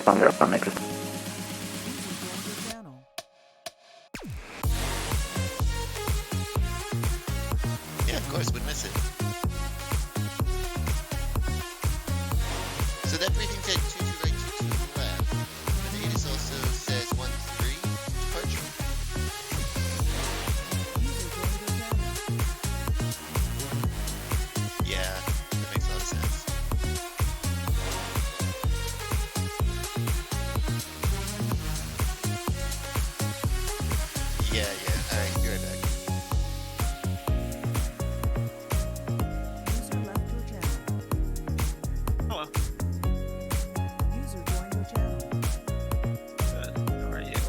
Thunder up on Nick. Yeah, of course, would miss it. So that briefing said 22 right, 22 left. But the ATIS also says 13 departure. Yeah, that makes a lot of sense. Yeah, alright, you're right back. User left your channel. Hello. User joined your channel. Good. How are you?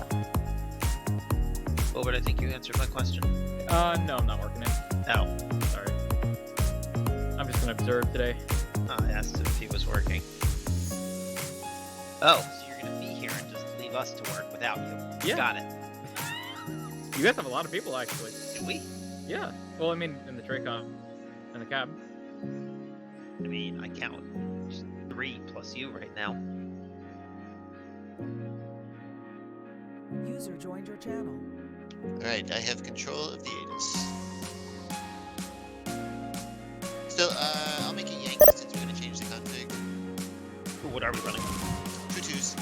Wilbert, I think you answered my question. No, I'm not working it. Oh. Sorry. I'm just gonna observe today. I asked if he was working. Oh, so you're gonna be here and just leave us to work without you. Yeah. Got it. You guys have a lot of people, actually. Do we? Yeah. Well, I mean, in the Tracom, in the cab. I mean, I count just 3 plus you right now. User joined your channel. Alright, I have control of the ATIS. So, I'll make it yank since we're gonna change the config. Ooh, what are we running? 2-2s.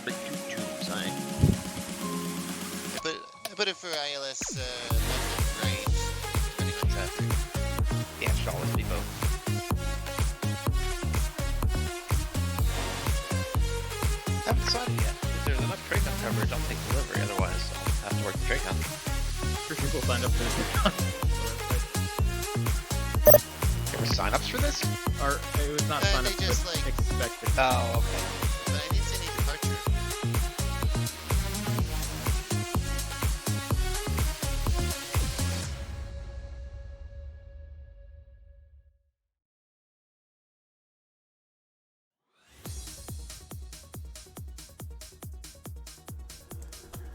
The 2-2s, I put it for ILS left and right, depending on traffic. Yeah, it should always be both. I haven't decided yet. If there's enough Tracom coverage, I'll take delivery. Otherwise, I'll have to work the Tracom. 3 people signed up for this. There were sign-ups for this? Or it was not signed up, they just, but like- expected. Oh, okay. But I didn't see any departure.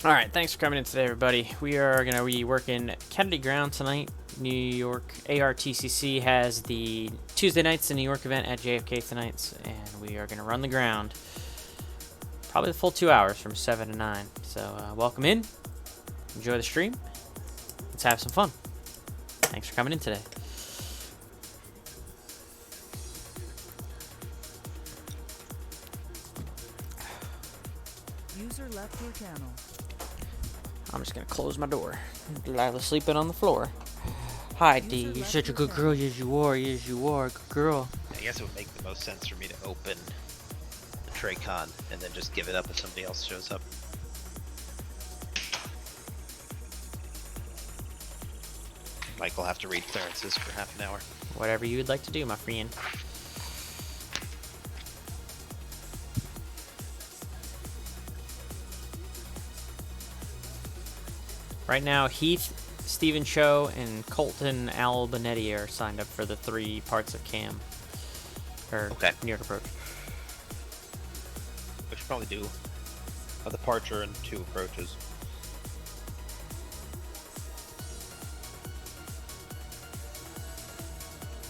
All right, thanks for coming in today, everybody. We are going to be working Kennedy Ground tonight. New York ARTCC has the Tuesday nights the New York event at JFK tonight, and we are going to run the ground probably the full 2 hours from 7 to 9. So welcome in, enjoy the stream, let's have some fun. Thanks for coming in today. User left your channel. I'm just going to close my door. Delilah's sleeping on the floor. Hi, D. You're such a good girl. Yes, you are. Yes, you are. Good girl. I guess it would make the most sense for me to open the Tracon and then just give it up if somebody else shows up. Mike will have to read clearances for half an hour. Whatever you would like to do, my friend. Right now, Heath, Stephen Cho, and Colton Albanetti are signed up for the 3 parts of CAM. Or Okay. New York approach. We should probably do a departure and 2 approaches.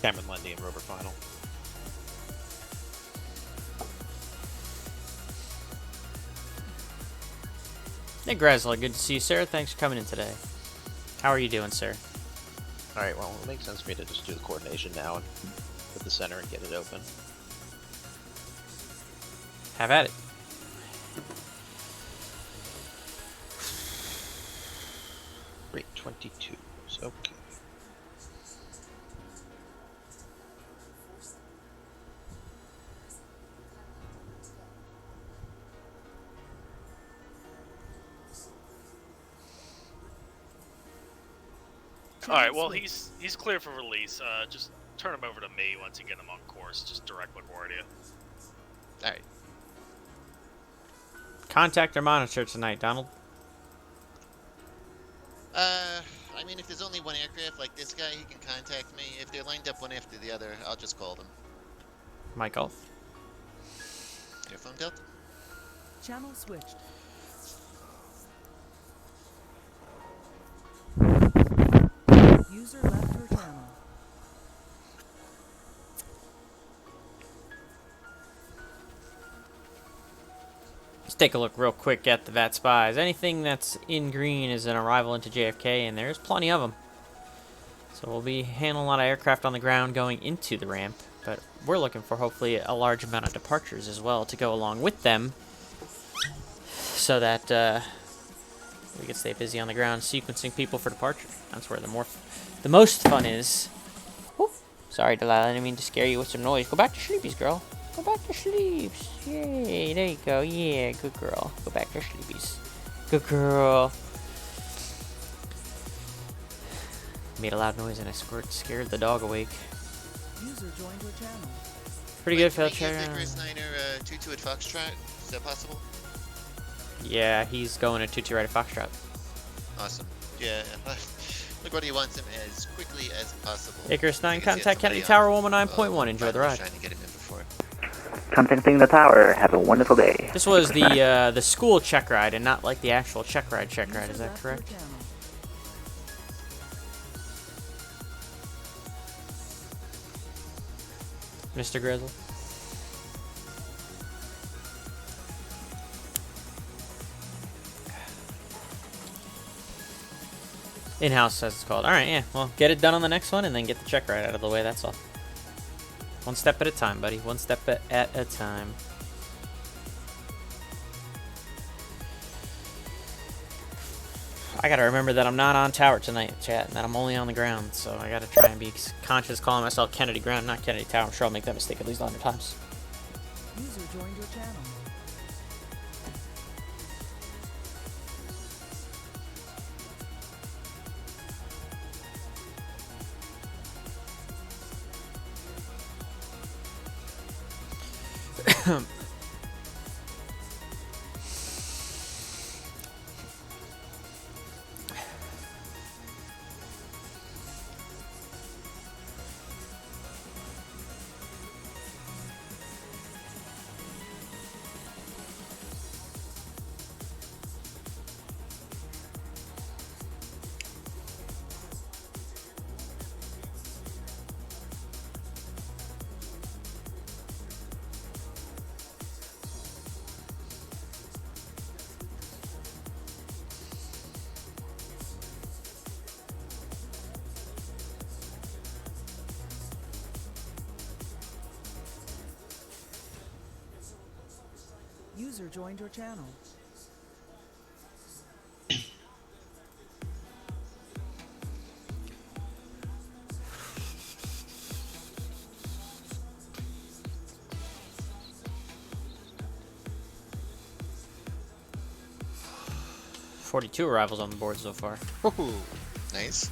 Cameron Lundy and Rover Final. Hey, Gresla, good to see you, sir. Thanks for coming in today. How are you doing, sir? Alright, well, it makes sense for me to just do the coordination now and put the center and get it open. Have at it. Rate 22. Okay. All right. Well, he's clear for release. Just turn him over to me once you get him on course. Just direct LaGuardia. All right. Contact or monitor tonight, Donald. I mean, if there's only one aircraft like this guy, he can contact me. If they're lined up one after the other, I'll just call them. Mike Golf. Airphone Delta. Channel switched. User left your channel. Let's take a look real quick at the VAT spies. Anything that's in green is an arrival into JFK, and there's plenty of them. So we'll be handling a lot of aircraft on the ground going into the ramp, but we're looking for hopefully a large amount of departures as well to go along with them, so that we can stay busy on the ground sequencing people for departure. That's where the most fun is. Whoop. Sorry, Delilah, I didn't mean to scare you with some noise. Go back to sleepies, girl. Go back to sleeps. Yay, there you go. Yeah, good girl. Go back to sleepies. Good girl. Made a loud noise and I scared the dog awake. User joined your channel. Pretty good, Can we Phil. give Icarus Niner 2-2 at Foxtrot? Is that possible? Yeah, he's going to 2-2 right at Foxtrot. Awesome. Yeah. Look what he wants him as quickly as possible. Icarus 9, You can see contact somebody Kennedy Tower on, 119.1. Enjoy the ride. Trying to get him in before. Contacting the tower. Have a wonderful day. This was the school check ride and not like the actual check ride. Is User that left your correct? channel. Mr. Grizzle? In-house, as it's called. Alright, yeah. Well, get it done on the next one and then get the check ride out of the way, that's all. One step at a time, buddy. One step at a time. I gotta remember that I'm not on tower tonight, chat, and that I'm only on the ground, so I gotta try and be conscious calling myself Kennedy Ground, not Kennedy Tower. I'm sure I'll make that mistake at least 100 times. User joined your channel. User joined your channel. .42 arrivals on the board so far. Woohoo! Nice.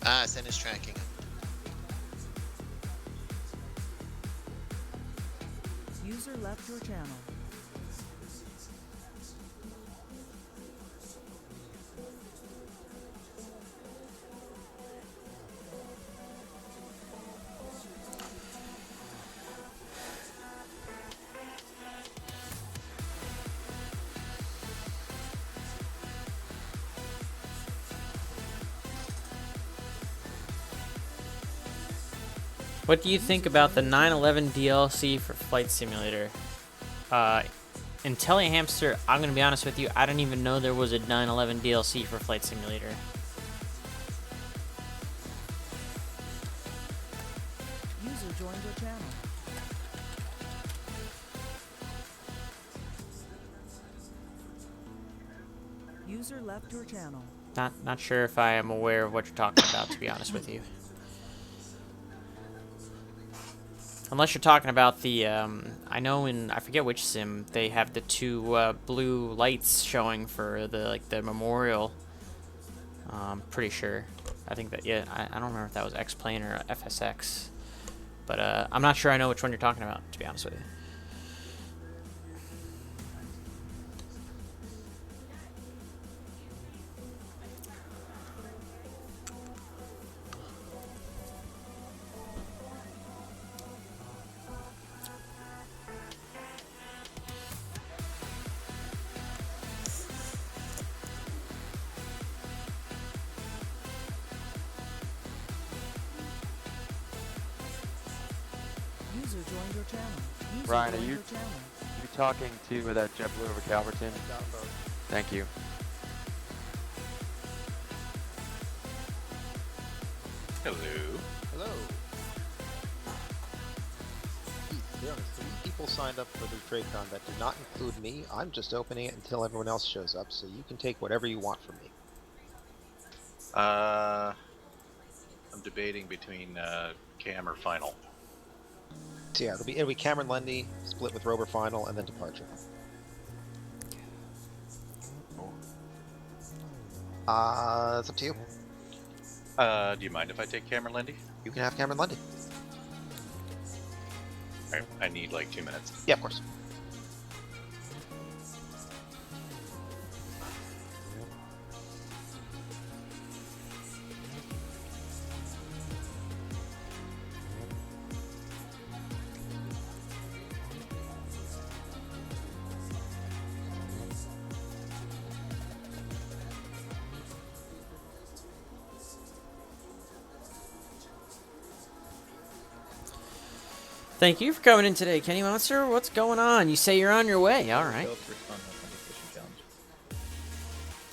Ah, Sen is tracking him. User left your channel. What do you think about the 9/11 DLC for Flight Simulator? IntelliHamster, I'm going to be honest with you, I didn't even know there was a 9/11 DLC for Flight Simulator. User joined your channel. User left your channel. Not sure if I am aware of what you're talking about, to be honest with you. Unless you're talking about the, I know I forget which sim, they have the two blue lights showing for the memorial. Pretty sure. I think that, yeah, I don't remember if that was X-Plane or FSX. But I'm not sure I know which one you're talking about, to be honest with you. joined your channel. User Ryan, are joined you- your channel. You talking to that JetBlue over Calverton? Thank you. Hello. Hello. There are 3 people signed up for the TradeCon that do not include me. I'm just opening it until everyone else shows up, so you can take whatever you want from me. I'm debating between Cam or Final. So yeah, it'll be Cameron Lundy, split with Rober Final, and then Departure. It's up to you. Do you mind if I take Cameron Lindy? You can have Cameron Lundy. I need like 2 minutes. Yeah, of course. Thank you for coming in today, Kenny Monster. What's going on? You say you're on your way. All right.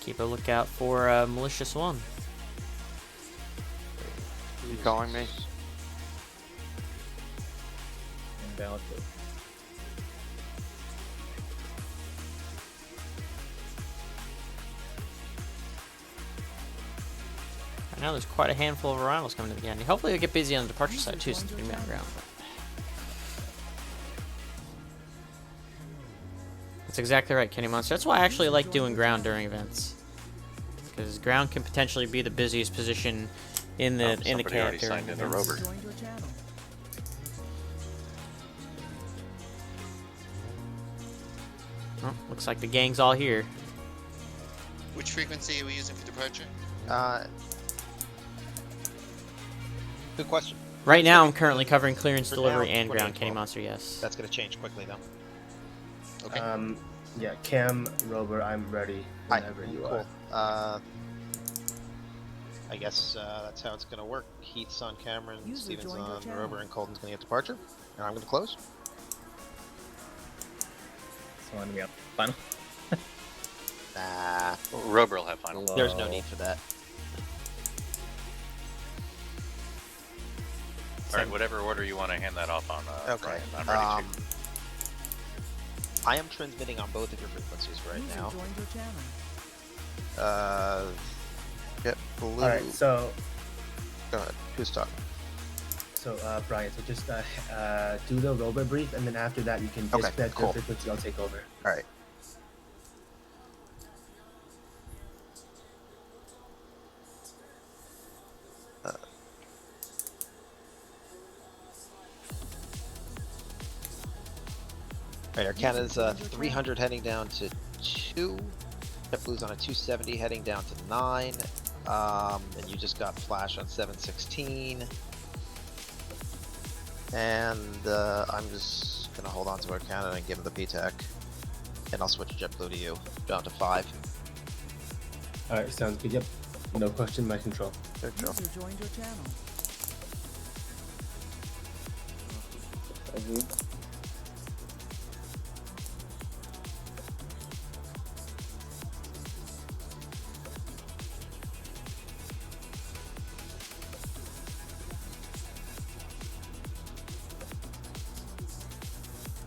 Keep a lookout for Malicious One. You calling me? Invalid code. I know there's quite a handful of arrivals coming to the end. Hopefully they'll get busy on the departure side too, since we're going to be on ground. That's exactly right, Kenny Monster. That's why I actually like doing ground during events, because ground can potentially be the busiest position in the Somebody already during signed into events. Rober. Joined your channel. Oh, looks like the gang's all here. Which frequency are we using for departure? Good question. Right now, I'm currently covering clearance, For delivery, now, and ground, 2812. Kenny Monster, yes. That's going to change quickly, though. Okay. Yeah, Cam, Rover, I'm ready Hi. whenever you Cool. are. I guess that's how it's going to work. Heath's on Cameron, User Steven's joined your on channel. Rover, and Colton's going to get Departure. And I'm going to close. So I'm gonna be final. Nah, Rober will have Final. there's no need for that. All right, whatever order you want to hand that off on. Okay. Brian. I'm ready to. I am transmitting on both of your frequencies right User now. joined your channel. JetBlue. Alright, so, Go ahead. Who's talking? Brian, so just do the Rover brief, and then after that you can Okay, disconnect cool. your frequency, I'll take over. Alright. Alright, Arcana's 300 heading down to 2. JetBlue's on a 270 heading down to 9. And you just got Flash on 716. And I'm just gonna hold on to Arcana and give him the PTAC. And I'll switch JetBlue to you, down to 5. Alright, sounds good, yep. No question, my control. Good job. User joined your channel.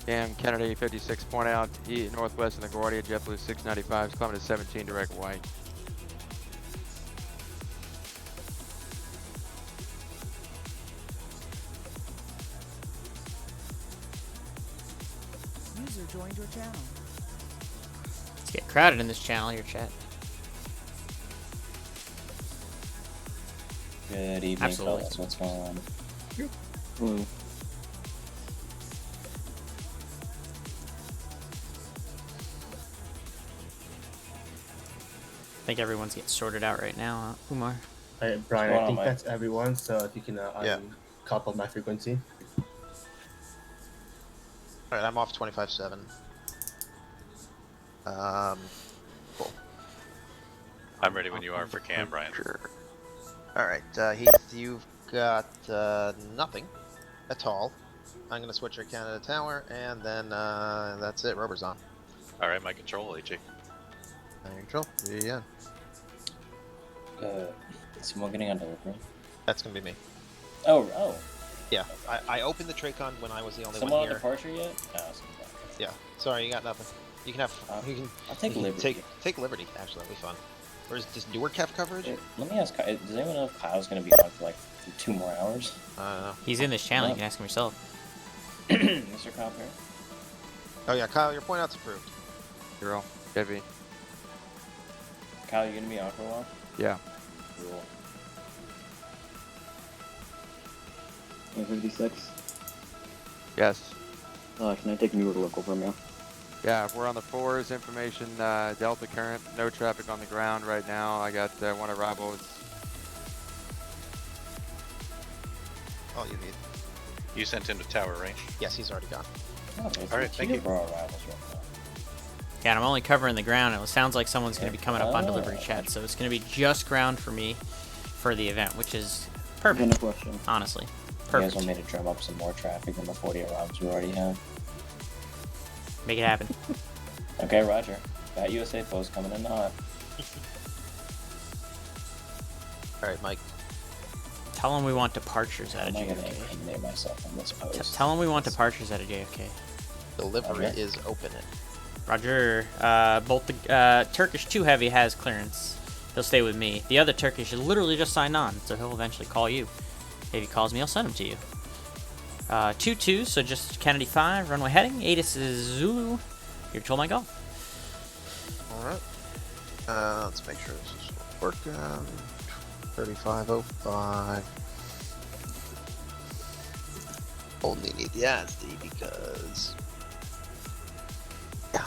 Cam Kennedy 56 point out, northwest of LaGuardia, JetBlue 695 is climbing to 17 direct white. User joined your channel. Let's get crowded in this channel here, chat. Good evening, Absolutely. fellas. What's going on? Blue. I think everyone's getting sorted out right now, Umar. Alright, Brian, What's I going think on, that's everyone, so if you can Yeah. couple my frequency. Alright, I'm off 25-7. Cool. I'm ready when you are for Cam, Brian. Sure. Alright, Heath, you've got nothing at all. I'm gonna switch our Canada Tower, and then that's it. Rover's on. All right, my control, HE. Control. Yeah. Someone getting on delivery? That's gonna be me. Oh. Yeah. I opened the Tracon when I was the only Someone one on here. departure yet? No, Yeah. Sorry, you got nothing. You can have. I'll take liberty. Take liberty. Actually, that'll be fun. Or does Newark have coverage? Let me ask. Does anyone know if Kyle's gonna be on for like 2 more hours? I don't know. He's in this channel. You can ask him yourself. Mr. Kyle Perry? Oh yeah, Kyle, your point out's approved. Girl, heavy. Kyle, you gonna be on for a while? Yeah. Cool. 56. Yes. Can I take Newark local from you? Yeah, we're on the 4s. Information, Delta current. No traffic on the ground right now. I got one arrival. All you need. You sent him to tower range? Yes, he's already gone. All right, thank you. Yeah, and I'm only covering the ground. It sounds like someone's going to be coming up on delivery chat, so it's going to be just ground for me for the event, which is perfect. Honestly, You perfect. guys want me to drum up some more traffic than the 40 arrivals we already have? Make it happen. Okay, Roger. That USA post coming in hot. All right, Mike. Tell them we want departures out of I'm gonna JFK. incriminate myself on this post. Tell them we want departures out of JFK. Delivery Okay. is open. Roger. Both the Turkish 2 Heavy has clearance. He'll stay with me. The other Turkish is literally just signed on, so he'll eventually call you. If he calls me, I'll send him to you. 2-2, so just Kennedy 5, runway heading. ATIS is Zulu. You're told my go. Alright. Let's make sure this is working. 3505. Only need the ASD because. Yeah.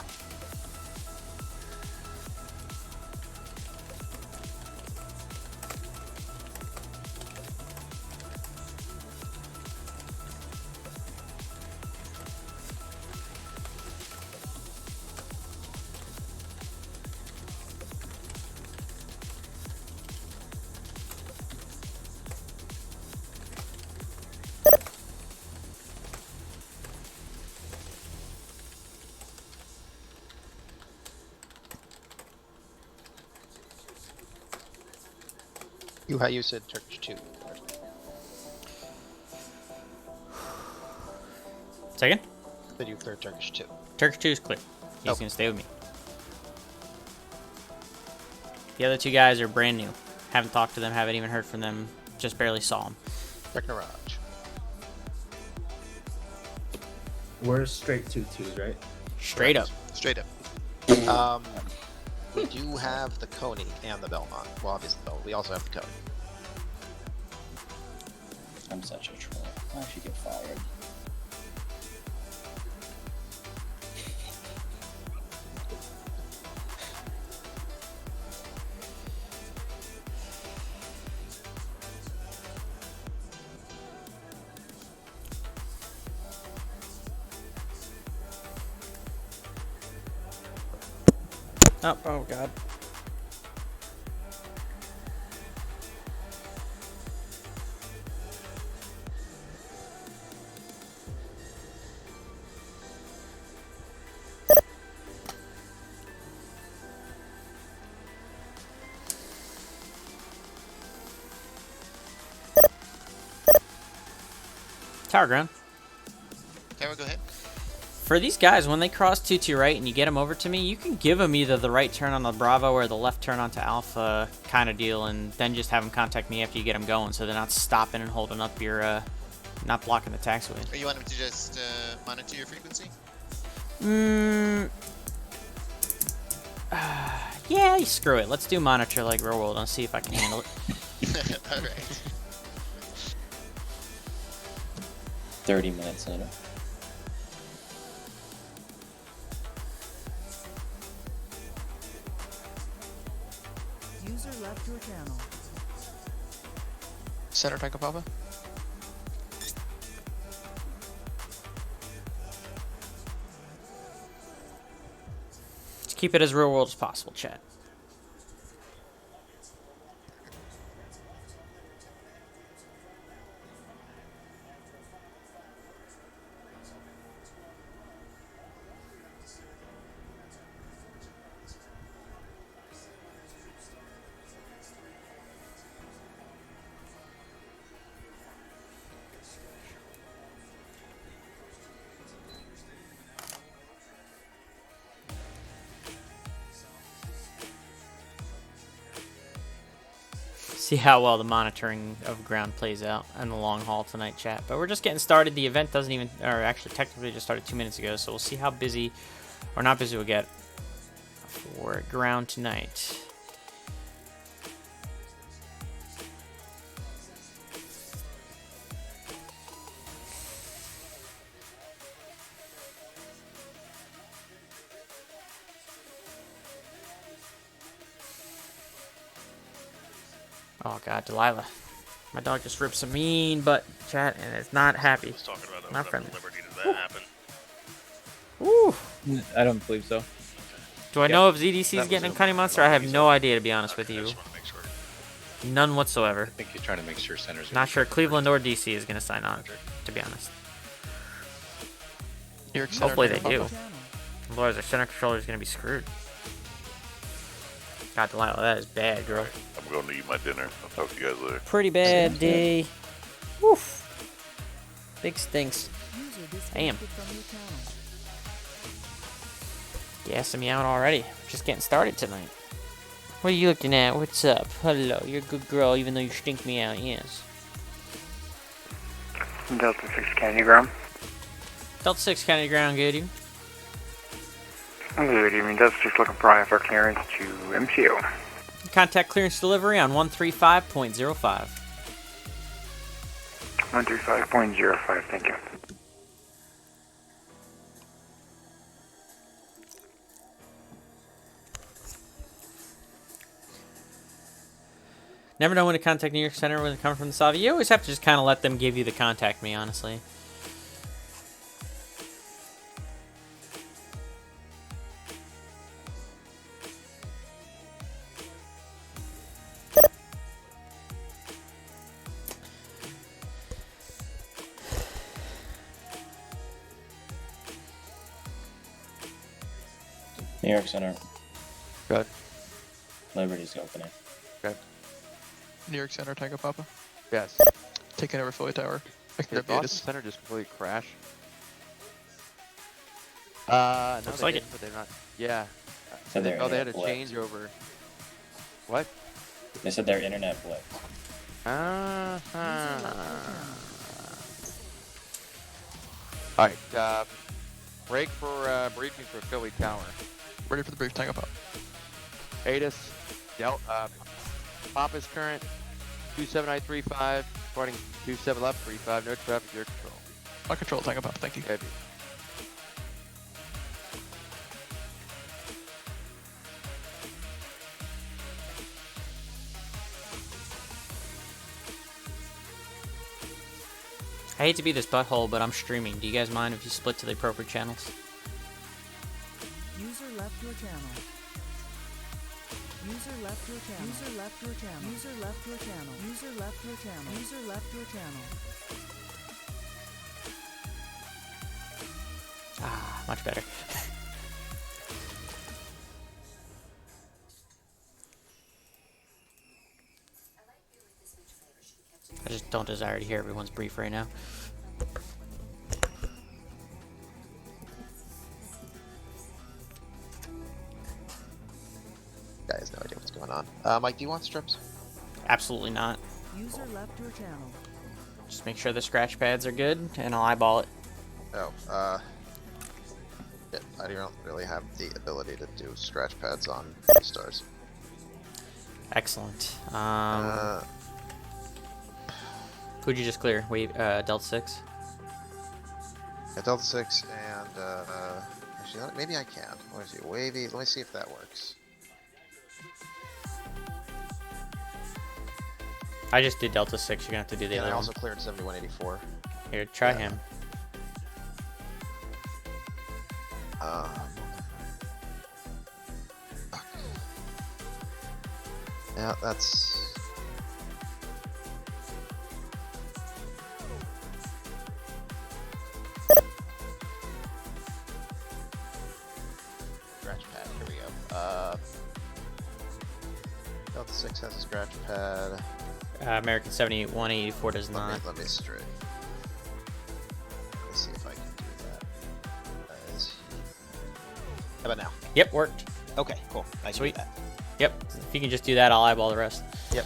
You said Turkish 2. Second? Said you cleared Turkish 2. Turkish 2 is clear. He's going to stay with me. The other 2 guys are brand new. Haven't talked to them, haven't even heard from them. Just barely saw them. Technoraj. We're straight 2-2s, right? Straight up. Straight up. We do have the Coney and the Belmont. Well, obviously, we also have the Coney. I'm such a troll. I should get fired. Oh God. Tower ground. Tower, go ahead. For these guys, when they cross 2-2 right and you get them over to me, you can give them either the right turn on the Bravo or the left turn onto Alpha kind of deal, and then just have them contact me after you get them going, so they're not stopping and holding up your, not blocking the taxiway. Or you want him to just monitor your frequency? Yeah, screw it. Let's do monitor like real world and see if I can handle it. Alright. 30 minutes later. User left your channel. Center Tango Papa. Let's keep it as real world as possible, chat. See how well the monitoring of ground plays out in the long haul tonight, chat. But we're just getting started. The event doesn't even, or actually technically just started 2 minutes ago, so we'll see how busy or not busy we'll get for ground tonight. Oh god, Delilah. My dog just ripped some mean butt, chat, and it's not happy. I was talking about Not friendly. Liberty. Did that happen? Woo! I don't believe so. Do I know if ZDC is getting a Cunning Monster? I have no idea, to be honest with you. None whatsoever. I think he's trying to make sure centers. Not sure Cleveland or DC is going to sign on, to be honest. Hopefully they do. Otherwise, their center controller is going to be screwed. God, Delilah, that is bad, girl. I'm going to eat my dinner. I'll talk to you guys later. Pretty bad, D. Woof. Big stinks. Damn. Gassing me out already. Just getting started tonight. What are you looking at? What's up? Hello, you're a good girl, even though you stink me out, yes. Delta 6 Kennedy Ground. Delta 6 Kennedy Ground, good evening. Good evening, Delta 6 looking for IFR clearance to MCO. Contact clearance delivery on 135.05. 135.05, thank you. Never know when to contact New York Center when they come from the Savi. You always have to just kind of let them give you the contact me, honestly. New York Center. Good. Liberty's opening. Good. New York Center, Tango Papa. Yes. Taking over Philly Tower. Did Boston Center just completely crash? No, Looks they like didn't, it. but they're not. Yeah. So They had a changeover. What? They said their internet blipped. Alright, break for briefing for Philly Tower. Ready for the brief, Tango Papa. ATIS, Papa's current 27935, reporting 27 left 35, no traffic, your control. My control, Tango Papa, thank you. Heavy. I hate to be this butthole, but I'm streaming. Do you guys mind if you split to the appropriate channels? User left your channel. User left your channel. User left your channel. User left your channel. User left your channel. User left your channel. Ah, much better. I just don't desire to hear everyone's brief right now. Guy has no idea what's going on. Mike, do you want strips? Absolutely not. User left your channel. Just make sure the scratch pads are good, and I'll eyeball it. Oh, yeah, I don't really have the ability to do scratch pads on stars. Excellent. Who'd you just clear? Wait, Delta 6? Yeah, Delta 6 and, actually, maybe I can. Let me see, Wavy, let me see if that works. I just did Delta 6, you're gonna have to do the And other I one. also cleared 7184. Here, try him. Fuck. Yeah, that's... Scratch pad, here we go. Delta 6 has a scratch pad. American 7184 does not. Let me straight. Let's see if I can do that. How about now? Yep, worked. Okay, cool. I can do Sweet. that. Yep, if you can just do that, I'll eyeball the rest. Yep.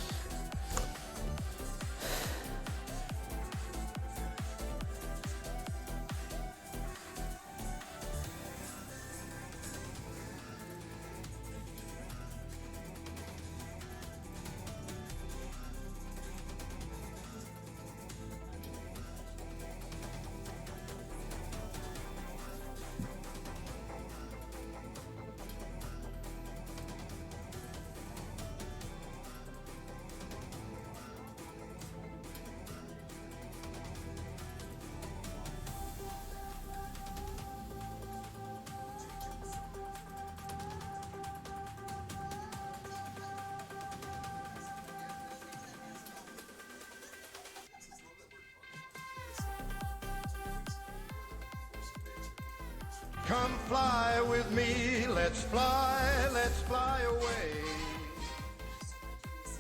Come fly with me, let's fly away.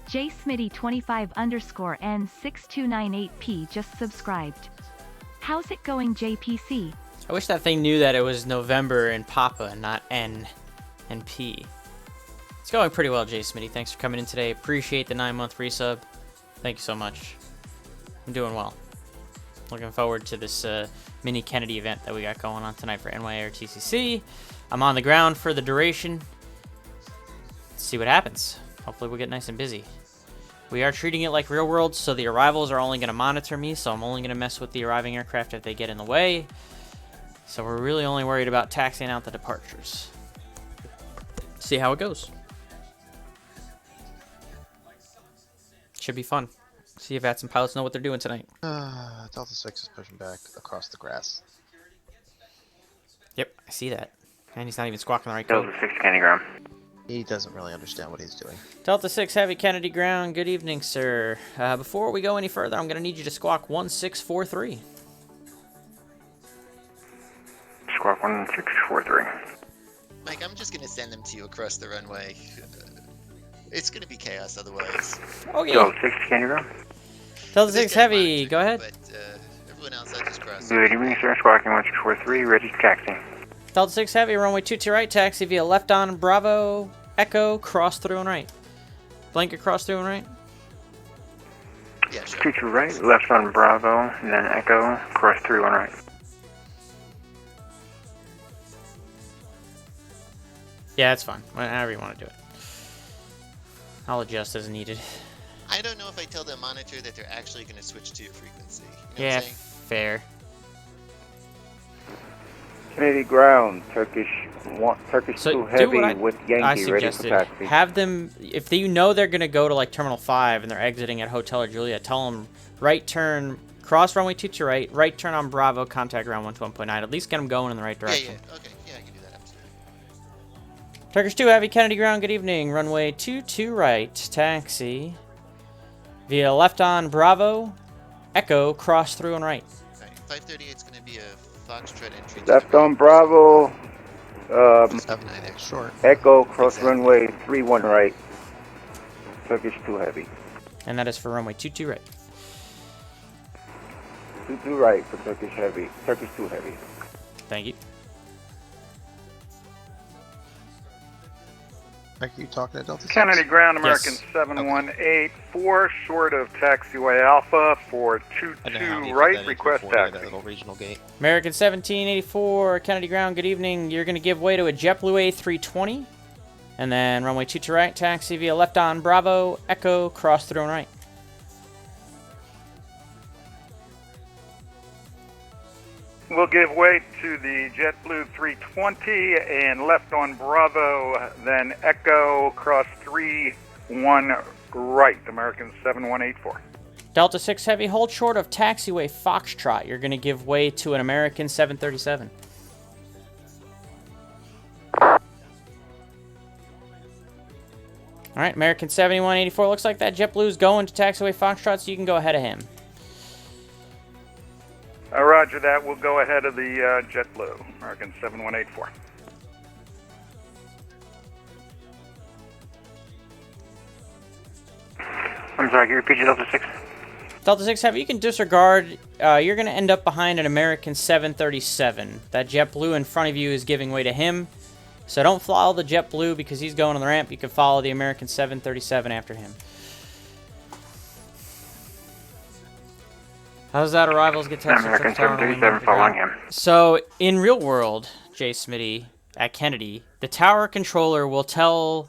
JSmitty25_N6298P just subscribed. How's it going, JPC? I wish that thing knew that it was November and Papa and not N and P. It's going pretty well, Jay Smitty. Thanks for coming in today. Appreciate the 9-month resub. Thank you so much. I'm doing well. Looking forward to this mini Kennedy event that we got going on tonight for NYARTCC. I'm on the ground for the duration. Let's see what happens. Hopefully we'll get nice and busy. We are treating it like real world, so the arrivals are only going to monitor me, so I'm only going to mess with the arriving aircraft if they get in the way. So we're really only worried about taxiing out the departures. See how it goes. Should be fun. See if VATSIM pilots know what they're doing tonight. Delta 6 is pushing back across the grass. Yep, I see that. And he's not even squawking the right code. Delta 6 Kennedy ground. He doesn't really understand what he's doing. Delta 6 Heavy Kennedy ground. Good evening, sir. Before we go any further, I'm going to need you to squawk 1643. Squawk 1643. Mike, I'm just gonna send them to you across the runway. It's gonna be chaos otherwise. Okay. Delta 6 Kennedy ground. Delta 6 Heavy, go ahead. But everyone else, I just crossed. Good evening, sir. Squawking 1643, ready to taxi. Delta 6 Heavy, runway 22 right, taxi via left on Bravo, Echo, cross through and right. Blanket cross through and right. Yeah, sure. 22 right, left on Bravo, and then Echo, cross through and right. Yeah, that's fine. However you want to do it. I'll adjust as needed. I don't know if I tell the monitor that they're actually going to switch to your frequency. You know Yeah, what I'm saying? fair. Kennedy ground, Turkish 2 heavy with I Yankee ready for suggested. taxi. Have them, if you know they're going to go to like Terminal 5 and they're exiting at Hotel or Juliet, tell them right turn, cross runway 22 right turn on Bravo, contact ground 121.9. At least get them going in the right direction. Yeah, okay. Yeah, I can do that. Absolutely. Turkish 2 Heavy Kennedy ground, good evening. Runway 22 right, taxi via left on Bravo, Echo, cross through and right. Alright, 538 is going to be a Foxtrot entry. Left on Bravo, short. Echo, cross runway 31 right, Turkish 2 heavy. And that is for runway 22 right. 22 right for Turkish 2 heavy. Thank you. Are you talking to Delta 6? Kennedy ground, American Yes. 7184, short of taxiway Alpha for 22 right, request taxi. That little regional gate. American 1784, Kennedy ground, good evening. You're going to give way to a JetBlue A320. And then runway 22 right, taxi via left on Bravo, Echo, cross through and right. We'll give way to the JetBlue 320 and left on Bravo, then Echo, cross 31 right, American 7184. Delta 6 Heavy, hold short of taxiway Foxtrot. You're going to give way to an American 737. All right, American 7184. Looks like that JetBlue's going to taxiway Foxtrot, so you can go ahead of him. Roger that. We'll go ahead of the JetBlue, American 7184. I'm sorry, can you repeat your Delta 6? Delta 6 Heavy, you can disregard. You're going to end up behind an American 737. That JetBlue in front of you is giving way to him. So don't follow the JetBlue because he's going on the ramp. You can follow the American 737 after him. How does that arrivals get tested? American 737 following him. So in real world, Jay Smitty at Kennedy, the tower controller will tell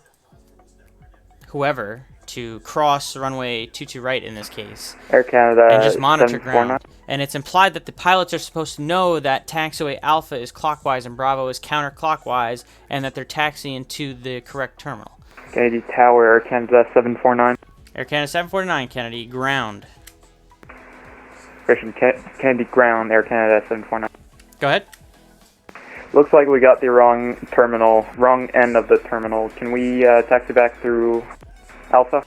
whoever to cross runway 22 right in this case. Air Canada and just monitor 749. ground. And it's implied that the pilots are supposed to know that taxiway Alpha is clockwise and Bravo is counterclockwise, and that they're taxiing to the correct terminal. Kennedy Tower, Air Canada 749. Air Canada 749, Kennedy, ground. Kennedy ground, Air Canada 749. Go ahead. Looks like we got the wrong terminal, wrong end of the terminal. Can we taxi back through Alpha?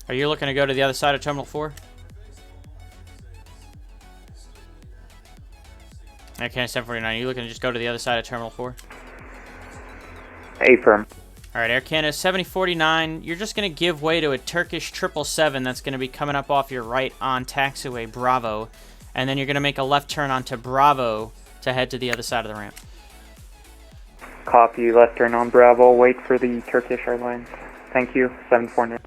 Are you looking to go to the other side of Terminal 4? Air Canada 749, are you looking to just go to the other side of Terminal 4? Affirm. Alright, Air Canada 7049, you're just going to give way to a Turkish 777 that's going to be coming up off your right on taxiway Bravo. And then you're going to make a left turn onto Bravo to head to the other side of the ramp. Copy, left turn on Bravo, wait for the Turkish Airlines. Thank you, 749.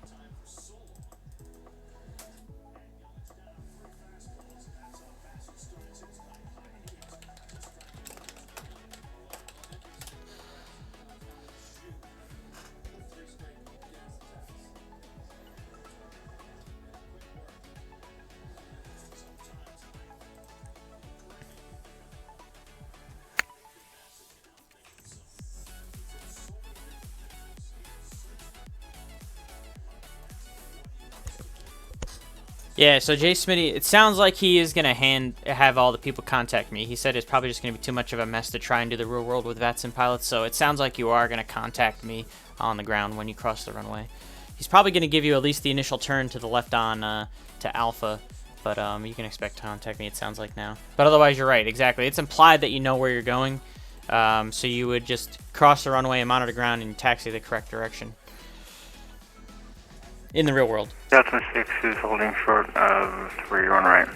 Yeah, so Jay Smitty, it sounds like he is going to have all the people contact me. He said it's probably just going to be too much of a mess to try and do the real world with VATSIM pilots, so it sounds like you are going to contact me on the ground when you cross the runway. He's probably going to give you at least the initial turn to the left on to Alpha, but you can expect to contact me, it sounds like now. But otherwise, you're right, exactly. It's implied that you know where you're going, so you would just cross the runway and monitor ground and taxi the correct direction. In the real world. Delta 6 is holding short of 3 on right.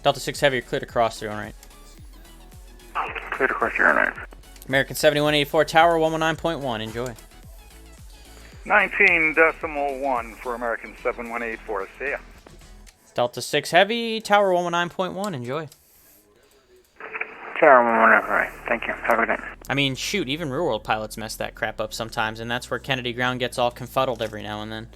Delta 6 Heavy, you're clear to cross 3 on right. Clear to cross 3 on right. American 7184 Tower 119.1, enjoy. 19.1 for American 7184, see ya. Delta 6 Heavy, Tower 119.1, enjoy. Tower 119, right. Thank you. Have a good night. I mean, shoot, even real world pilots mess that crap up sometimes, and that's where Kennedy Ground gets all confuddled every now and then.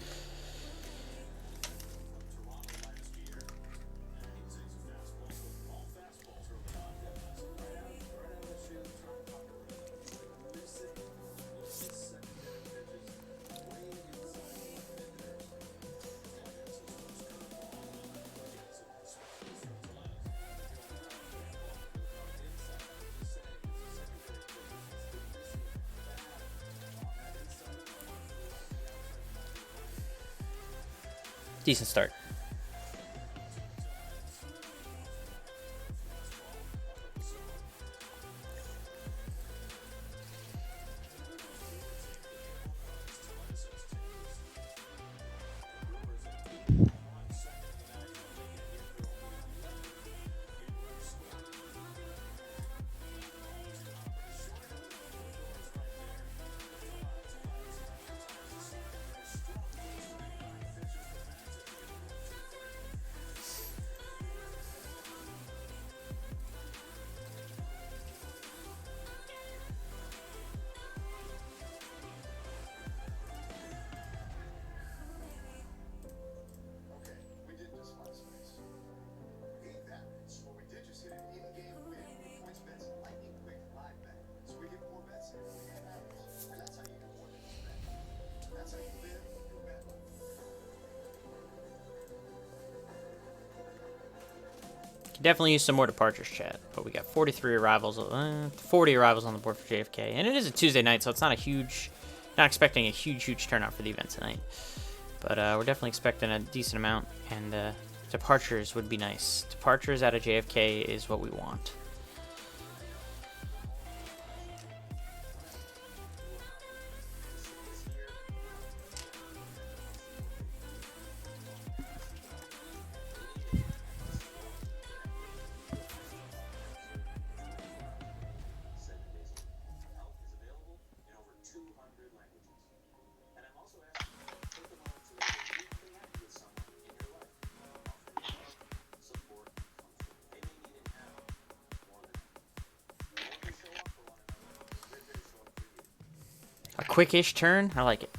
Decent start. Definitely use some more departures, chat. But we got 43 arrivals, 40 arrivals on the board for JFK, and it is a Tuesday night, so it's not a huge, not expecting a huge turnout for the event tonight. But we're definitely expecting a decent amount, and departures would be nice. Departures out of JFK is what we want. A quick-ish turn? I like it.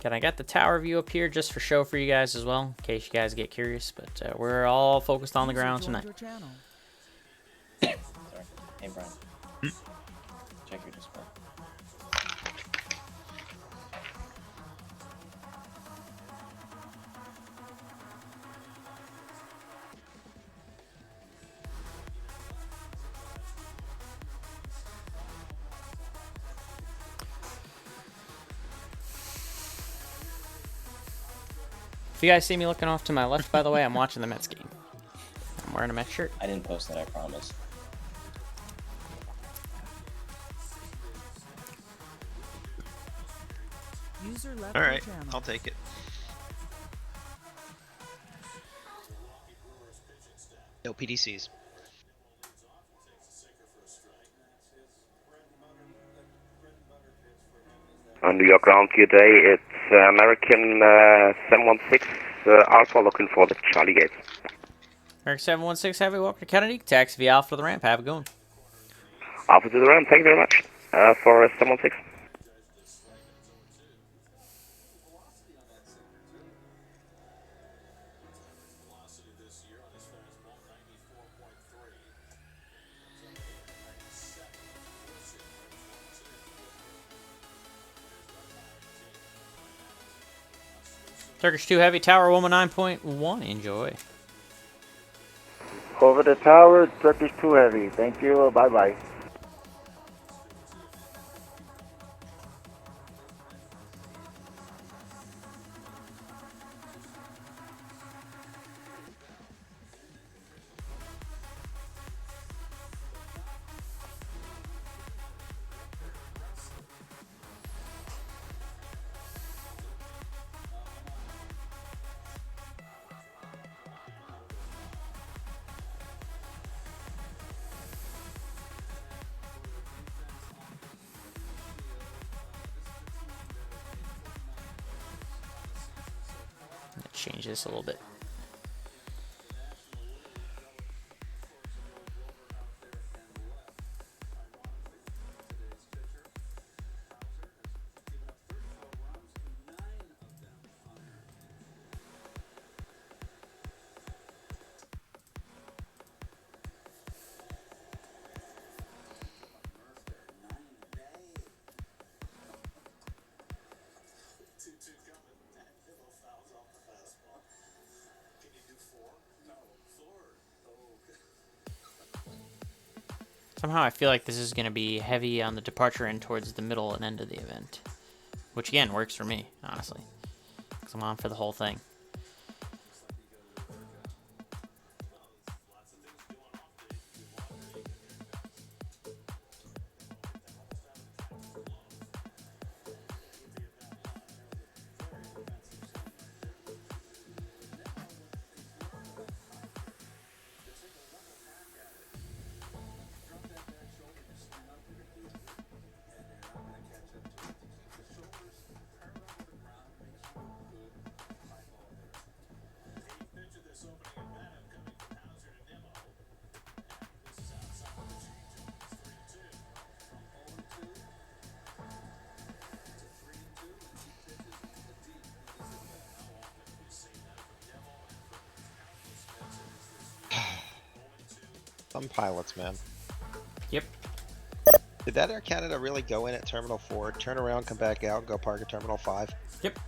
And I got the tower view up here just for show for you guys as well, in case you guys get curious. But we're all focused on the ground tonight. Sorry. Hey, Brian. Check your display. If you guys see me looking off to my left, by the way, I'm watching the Mets game. I'm wearing a Mets shirt. I didn't post that, I promise. User left All your right, channel. I'll take it. No PDCs. On New York ground today, it's American 716 Alpha looking for the Charlie Gates. American 716 Heavy, welcome to Kennedy. Taxi via Alpha to the ramp. Have a good one. Alpha to the ramp, thank you very much. For 716. Turkish 2 Heavy, Tower 119.1. Enjoy. Over the tower, Turkish 2 Heavy. Thank you. Bye-bye. Change this a little bit. Somehow I feel like this is going to be heavy on the departure end towards the middle and end of the event. Which again, works for me, honestly. Because I'm on for the whole thing. Some pilots, man. Yep. Did that Air Canada really go in at Terminal 4, turn around, come back out, and go park at Terminal 5? Yep.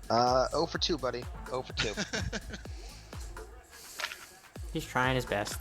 0 for 2, buddy. 0 for 2. He's trying his best.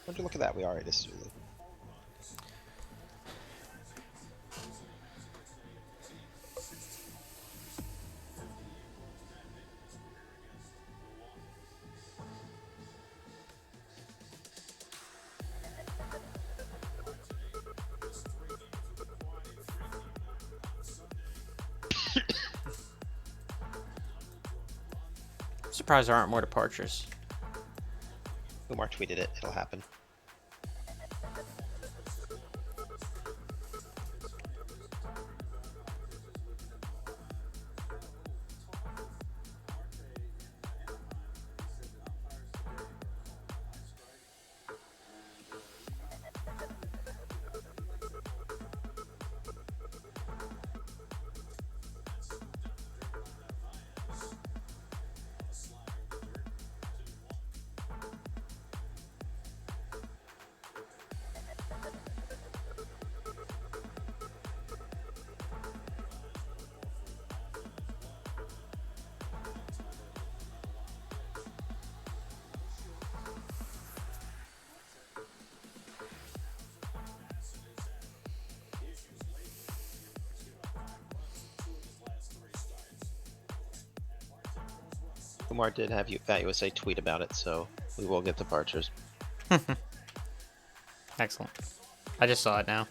Would you look at that? We already Zulu. I'm surprised there aren't more departures. Umar tweeted it. It'll happen. Kumar did have VATUSA tweet about it, so we will get departures. Excellent. I just saw it now.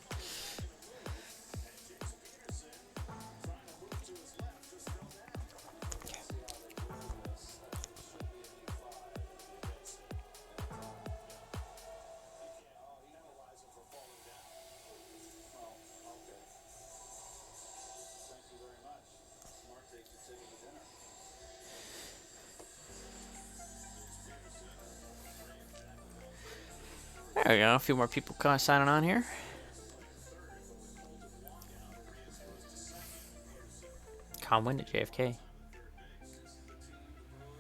There we go. A few more people signing on here. Calm wind at JFK.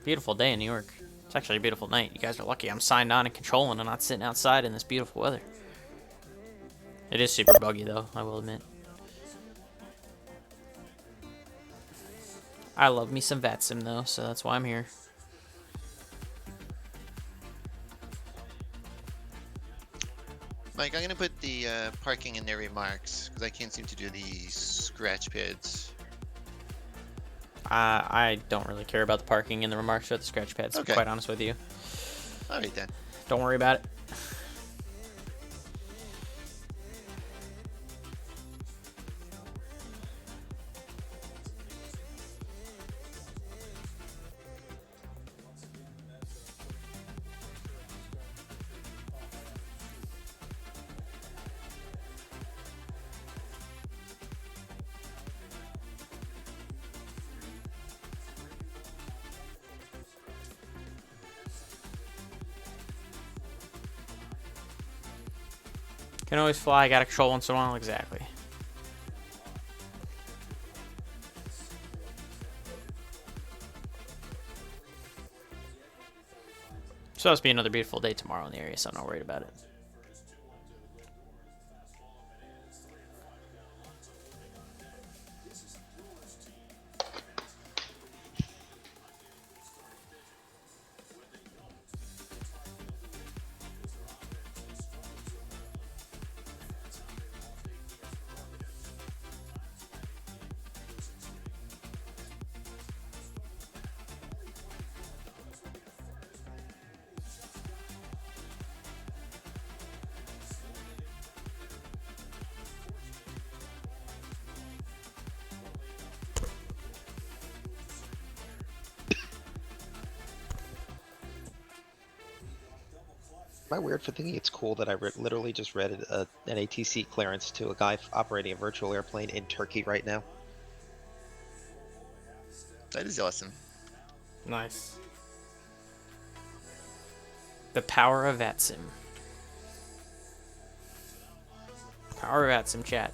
Beautiful day in New York. It's actually a beautiful night. You guys are lucky I'm signed on and controlling and not sitting outside in this beautiful weather. It is super buggy though, I will admit. I love me some VATSIM though, so that's why I'm here. Mike, I'm gonna put the parking in their remarks because I can't seem to do the scratch pads. I don't really care about the parking in the remarks or the scratch pads, to be quite honest with you. Alright then. Don't worry about it. Can always fly, gotta control once in a while, exactly. Supposed to be another beautiful day tomorrow in the area, so I'm not worried about it. Am I weird for thinking it's cool that I literally just read an ATC clearance to a guy operating a virtual airplane in Turkey right now? That is awesome. Nice. The power of VATSIM. Power of VATSIM, chat.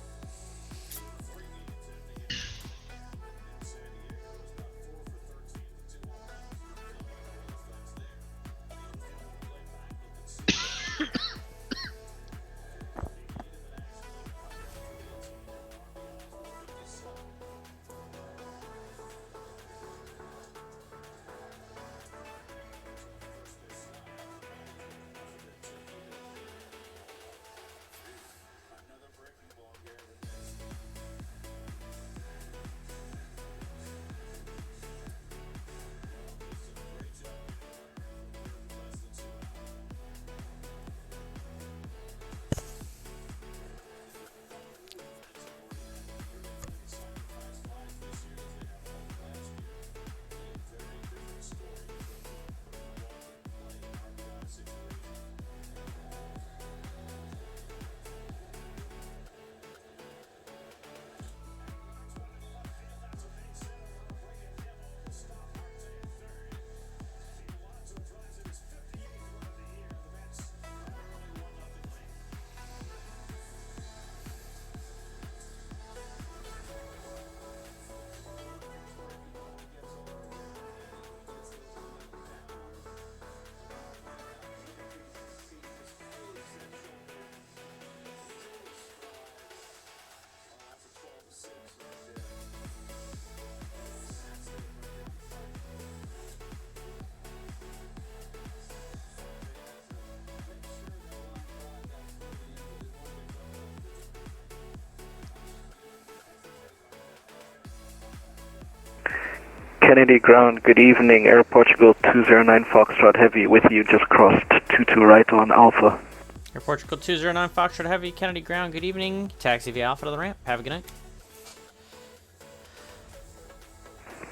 Kennedy ground, good evening. Air Portugal 209 Foxtrot Heavy with you, just crossed 22 right on Alpha. Air Portugal 209 Foxtrot Heavy, Kennedy ground, good evening. Taxi via Alpha to the ramp. Have a good night.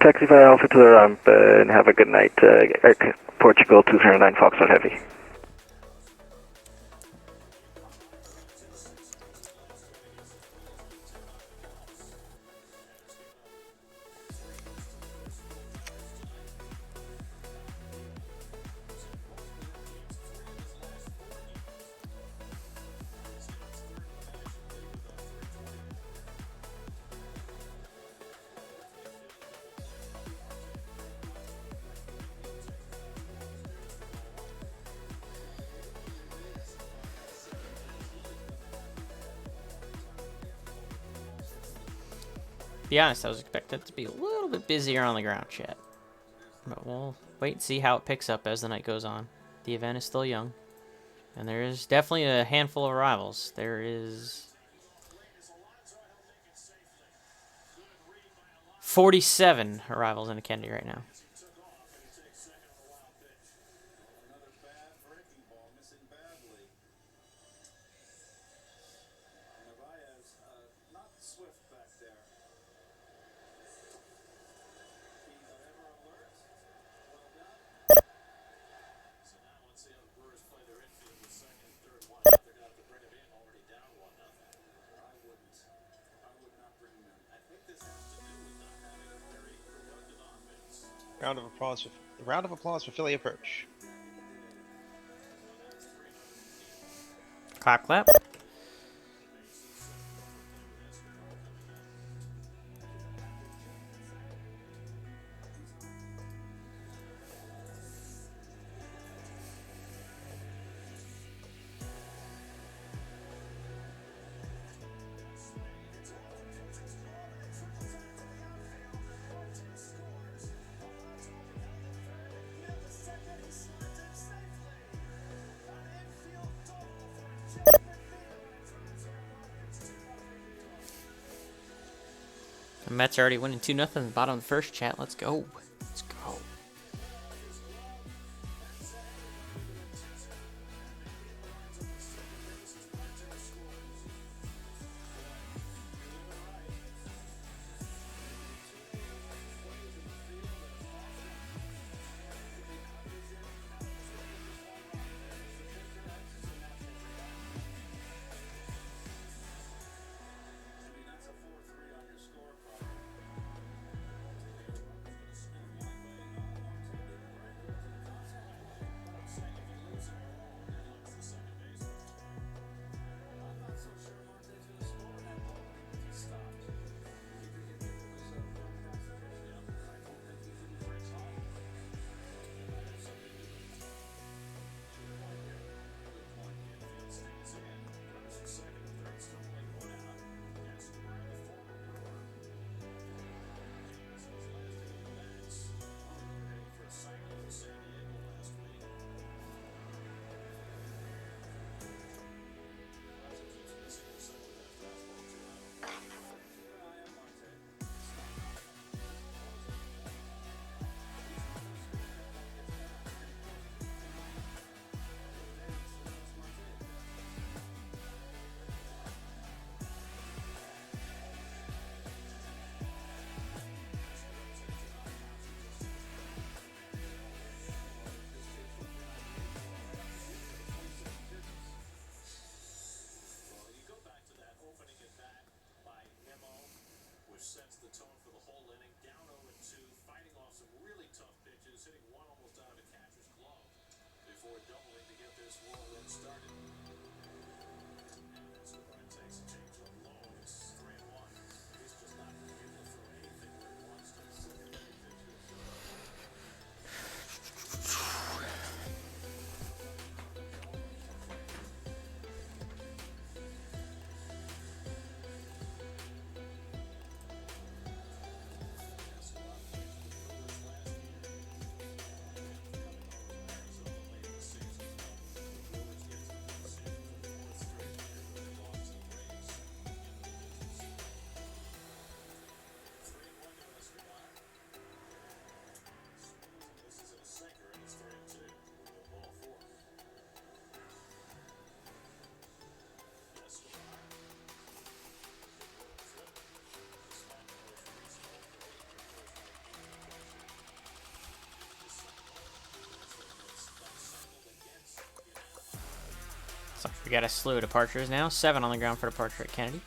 Taxi via Alpha to the ramp and have a good night. Air Portugal 209 Foxtrot Heavy. Be honest, I was expecting it to be a little bit busier on the ground, chat. But we'll wait and see how it picks up as the night goes on. The event is still young. And there is definitely a handful of arrivals. There is 47 arrivals into Kennedy right now. Round of applause for Philly approach. Clap, clap. The Mets are already winning 2-0. Bottom of the first, chat. Let's go. Let's go. So we got a slew of departures now. 7 on the ground for departure at Kennedy.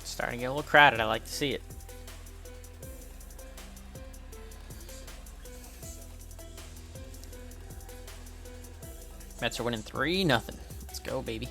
Starting to get a little crowded. I like to see it. Mets are winning 3-0. Let's go, baby.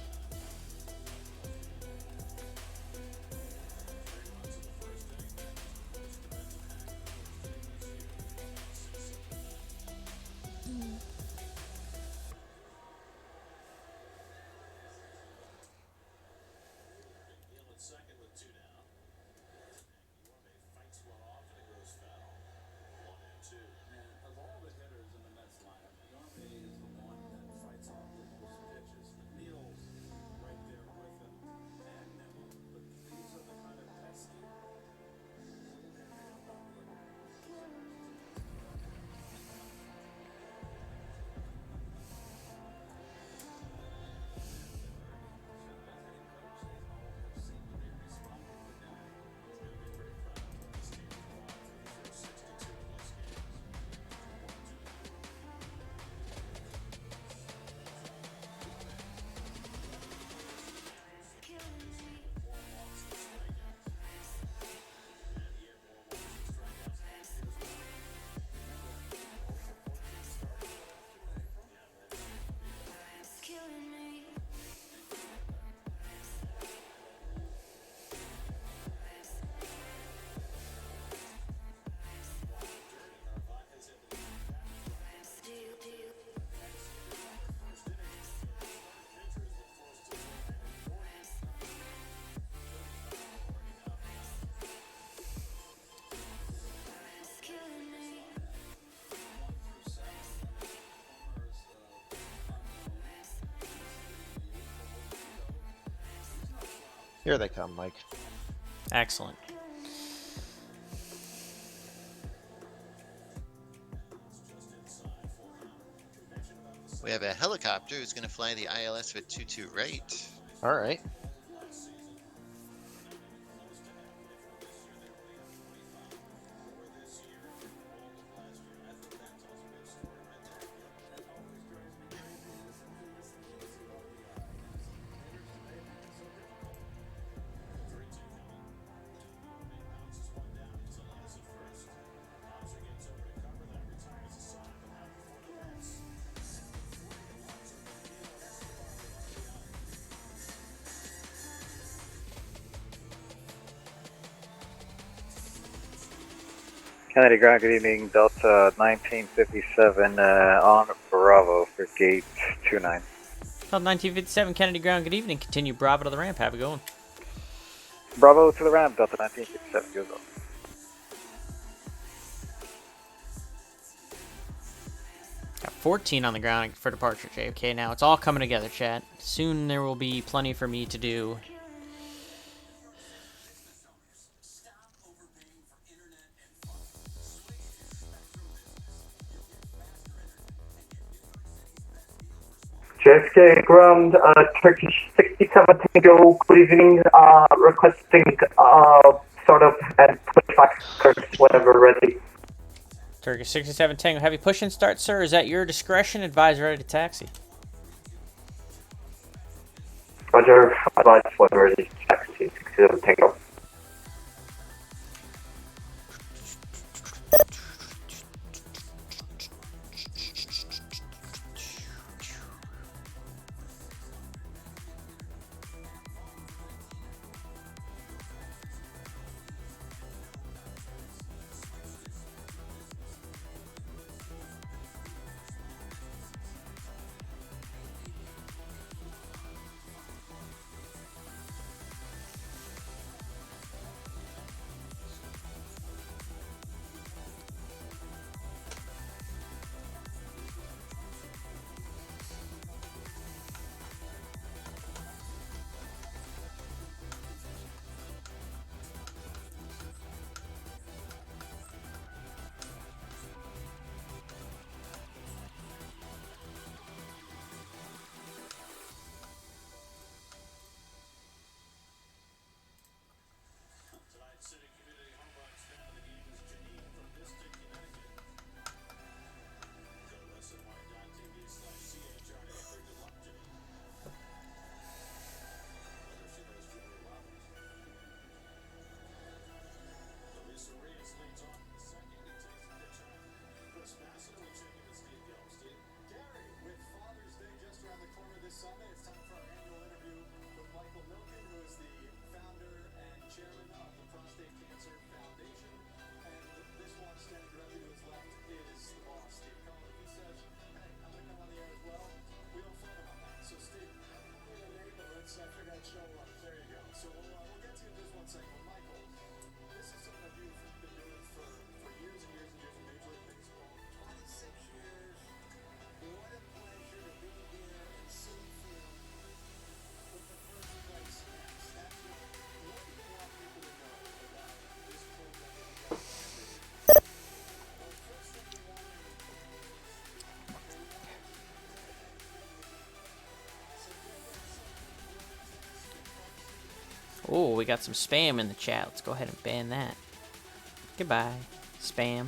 Here they come, Mike. Excellent. We have a helicopter who's going to fly the ILS with 22 right. All right. Kennedy ground, good evening, Delta 1957 on Bravo for gate 29. Delta 1957, Kennedy ground, good evening. Continue Bravo to the ramp. Have a good one. Bravo to the ramp, Delta 1957, goes off. Got 14 on the ground for departure, JFK. Now it's all coming together, chat. Soon there will be plenty for me to do. JFK ground, Turkish 67 Tango, good evening, requesting, sort of at 25 skirts, whenever ready. Turkish 67 Tango, heavy push and start, sir. Is at your discretion. Advise ready to taxi. Roger, advise when ready to taxi, 67 Tango. Oh, we got some spam in the chat. Let's go ahead and ban that. Goodbye, spam.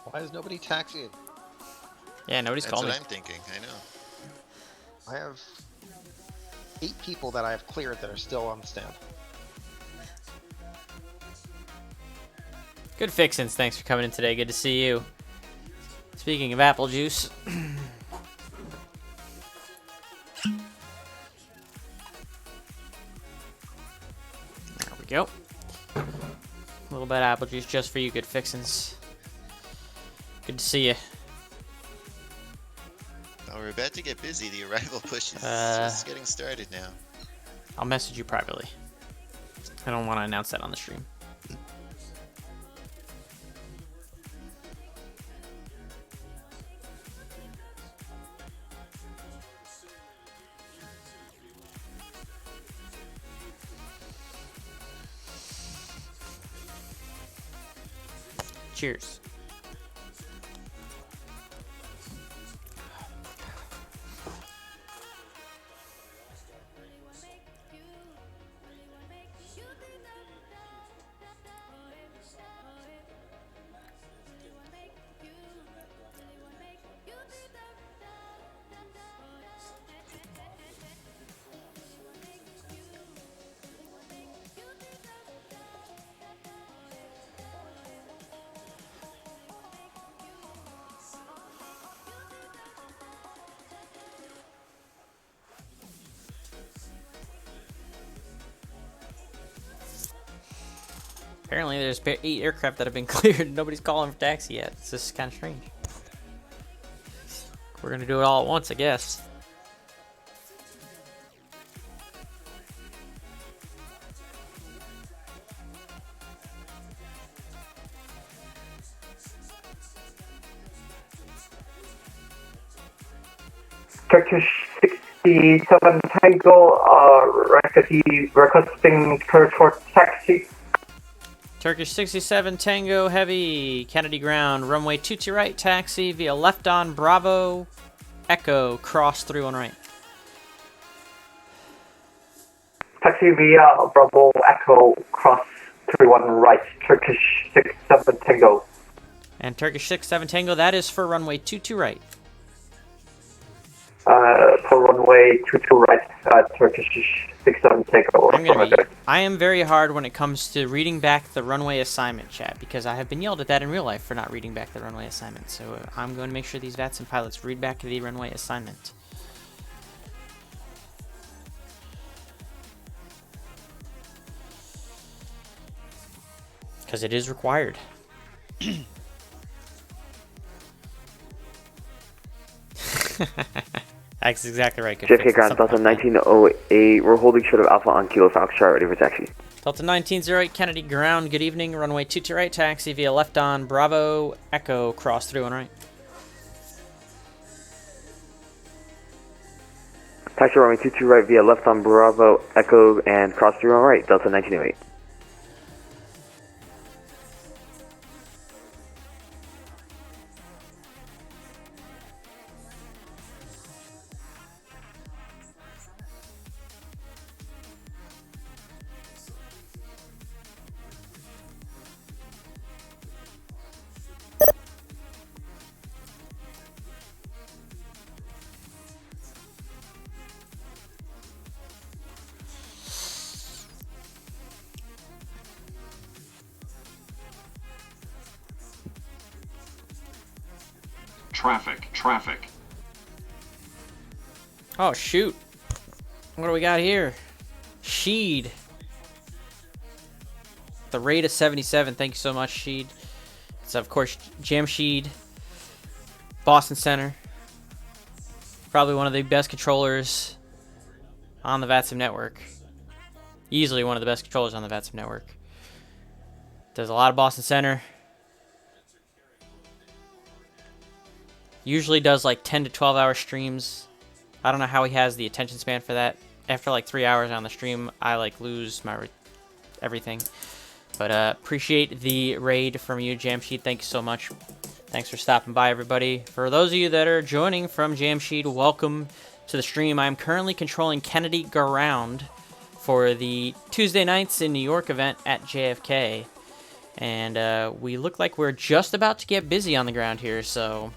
Why is nobody taxiing? Yeah, nobody's called me. That's what I'm thinking. I know. I have 8 people that I have cleared that are still on the stand. Good fixins. Thanks for coming in today. Good to see you. Speaking of apple juice. There we go. A little bit of apple juice just for you, good fixins. Good to see you. Oh, we're about to get busy. The arrival push is just getting started now. I'll message you privately. I don't want to announce that on the stream. Cheers. Apparently there's 8 aircraft that have been cleared. Nobody's calling for taxi yet. It's just kind of strange. We're going to do it all at once, I guess. Turkish 67 Tango, requesting clearance for taxi. Turkish 67 Tango Heavy, Kennedy ground, runway 22 right, taxi via left on Bravo, Echo, cross 31 right. Taxi via Bravo, Echo, cross 31 right, Turkish 67 Tango. And Turkish 67 Tango, that is for runway 22 right. For runway 22 right, Turkish 67 Tango. I am very hard when it comes to reading back the runway assignment, chat, because I have been yelled at that in real life for not reading back the runway assignment. So I'm going to make sure these VATSIM pilots read back the runway assignment. Because it is required. That's exactly right. JFK ground, Delta 1908. We're holding short of Alpha on Kilo Foxtrot, ready for taxi. Delta 1908, Kennedy ground. Good evening. Runway 22 right, taxi via left on Bravo, Echo, cross 31 right. Taxi runway 22 right via left on Bravo, Echo, and cross 31 right, Delta 1908. Traffic. Oh, shoot. What do we got here? Sheed. The rate of 77. Thank you so much, Sheed. It's, of course, Jamshed, Boston Center. Probably one of the best controllers on the VATSIM network. Easily one of the best controllers on the VATSIM network. Does a lot of Boston Center. Usually does like 10 to 12 hour streams. I don't know how he has the attention span for that. After like 3 hours on the stream, I like lose my everything. But appreciate the raid from you, Jamshed. Thank you so much. Thanks for stopping by, everybody. For those of you that are joining from Jamshed, welcome to the stream. I'm currently controlling Kennedy ground for the Tuesday nights in New York event at JFK. And we look like we're just about to get busy on the ground here, so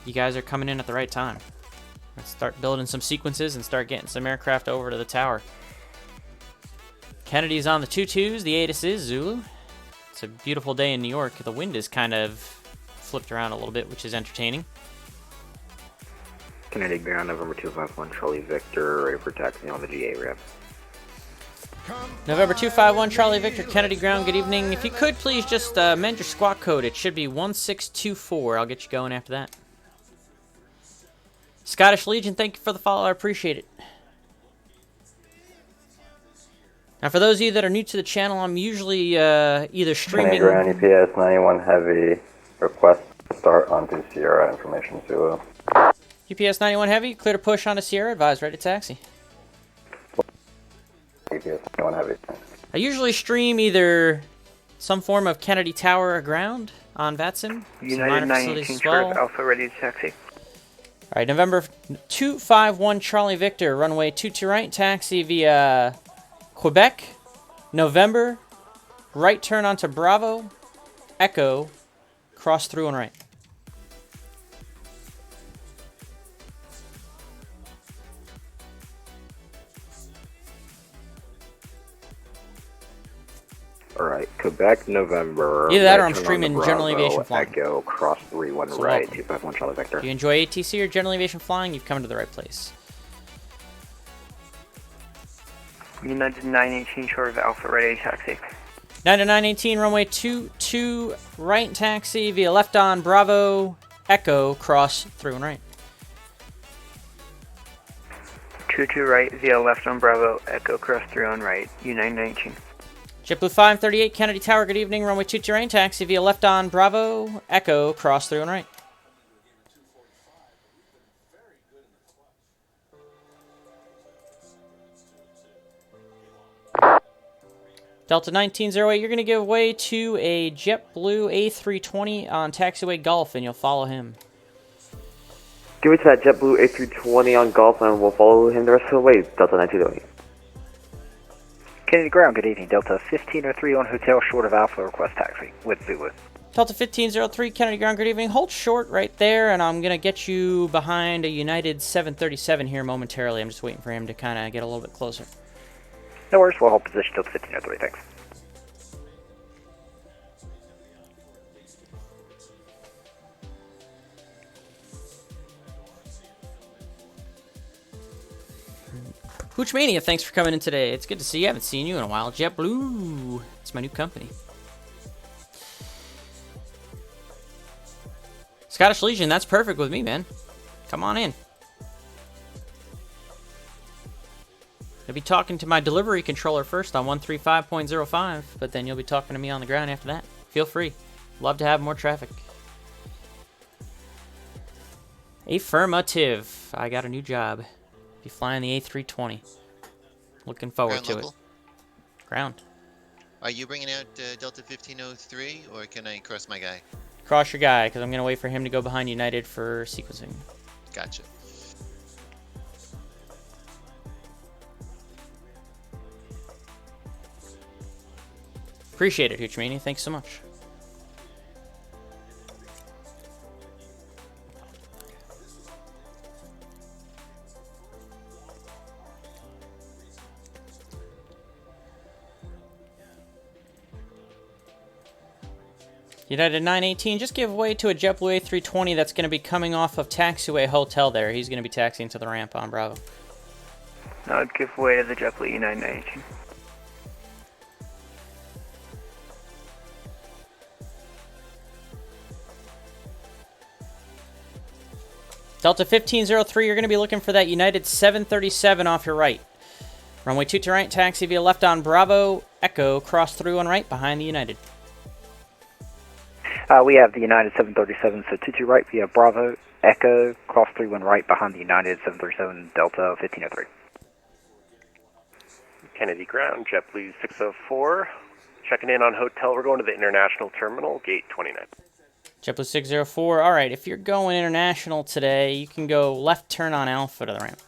you guys are coming in at the right time. Let's start building some sequences and start getting some aircraft over to the tower. Kennedy's on the 2-2s, the ATIS is Zulu. It's a beautiful day in New York. The wind is kind of flipped around a little bit, which is entertaining. Kennedy ground, November 251, Charlie Victor, ready for taxi on the GA ramp. November 251, Charlie Victor, Kennedy ground, good evening. If you could please just amend your squawk code. It should be 1624. I'll get you going after that. Scottish Legion, thank you for the follow. I appreciate it. Now, for those of you that are new to the channel, I'm usually either streaming... Ground UPS 91 Heavy, request to start onto Sierra Information Zulu. UPS 91 Heavy, clear to push onto Sierra, advise ready to taxi. UPS 91 Heavy. I usually stream either some form of Kennedy Tower or ground on VATSIM. United 918 short Alpha ready to taxi. Alright, November 251 Charlie Victor, runway 22 right, taxi via Quebec, November, right turn onto Bravo, Echo, cross through and right. Alright, Quebec, November. Either that or right I'm turn streaming onto General Bravo, Aviation Flying. Echo, cross 31 So right, welcome. 251 Charlie Victor. If you enjoy ATC or General Aviation Flying, you've come to the right place. United 918 short of Alpha ready to taxi. 9918 runway 22 right, taxi via left on Bravo, Echo, cross through and right. 22 right via left on Bravo, Echo cross through on right, United 918. JetBlue 538 Kennedy Tower, good evening, runway 22 right, taxi via left on Bravo, Echo, cross through and right. Delta 1908, you're going to give way to a JetBlue A320 on taxiway Gulf, and you'll follow him. Give it to that JetBlue A320 on Gulf, and we'll follow him the rest of the way. Delta 1908. Kennedy Ground, good evening. Delta 1503 on Hotel short of Alpha, request taxi with Zulu. Delta 1503 Kennedy Ground, good evening. Hold short right there, and I'm going to get you behind a United 737 here momentarily. I'm just waiting for him to kind of get a little bit closer. No worries, we'll hold position Delta 1503, thanks. Hoochmania, thanks for coming in today. It's good to see you. I haven't seen you in a while. JetBlue. It's my new company. Scottish Legion, that's perfect with me, man. Come on in. I'll be talking to my delivery controller first on 135.05, but then you'll be talking to me on the ground after that. Feel free. Love to have more traffic. Affirmative. I got a new job. Be flying the A320. Looking forward to it. Ground. Are you bringing out Delta 1503, or can I cross my guy? Cross your guy, because I'm going to wait for him to go behind United for sequencing. Gotcha. Appreciate it, Hoochmania. Thanks so much. United 918, just give way to a JetBlue A320 that's going to be coming off of Taxiway Hotel there. He's going to be taxiing to the ramp on Bravo. I'd give way to the JetBlue United 918. Delta 1503, you're going to be looking for that United 737 off your right. Runway 22 right, taxi via left on Bravo, Echo, cross through on right behind the United. We have the United 737, so 22 right via Bravo, Echo, cross 31 right behind the United 737, Delta 1503. Kennedy Ground, JetBlue 604. Checking in on hotel. We're going to the international terminal, gate 29. JetBlue 604. All right, if you're going international today, you can go left turn on Alpha to the ramp.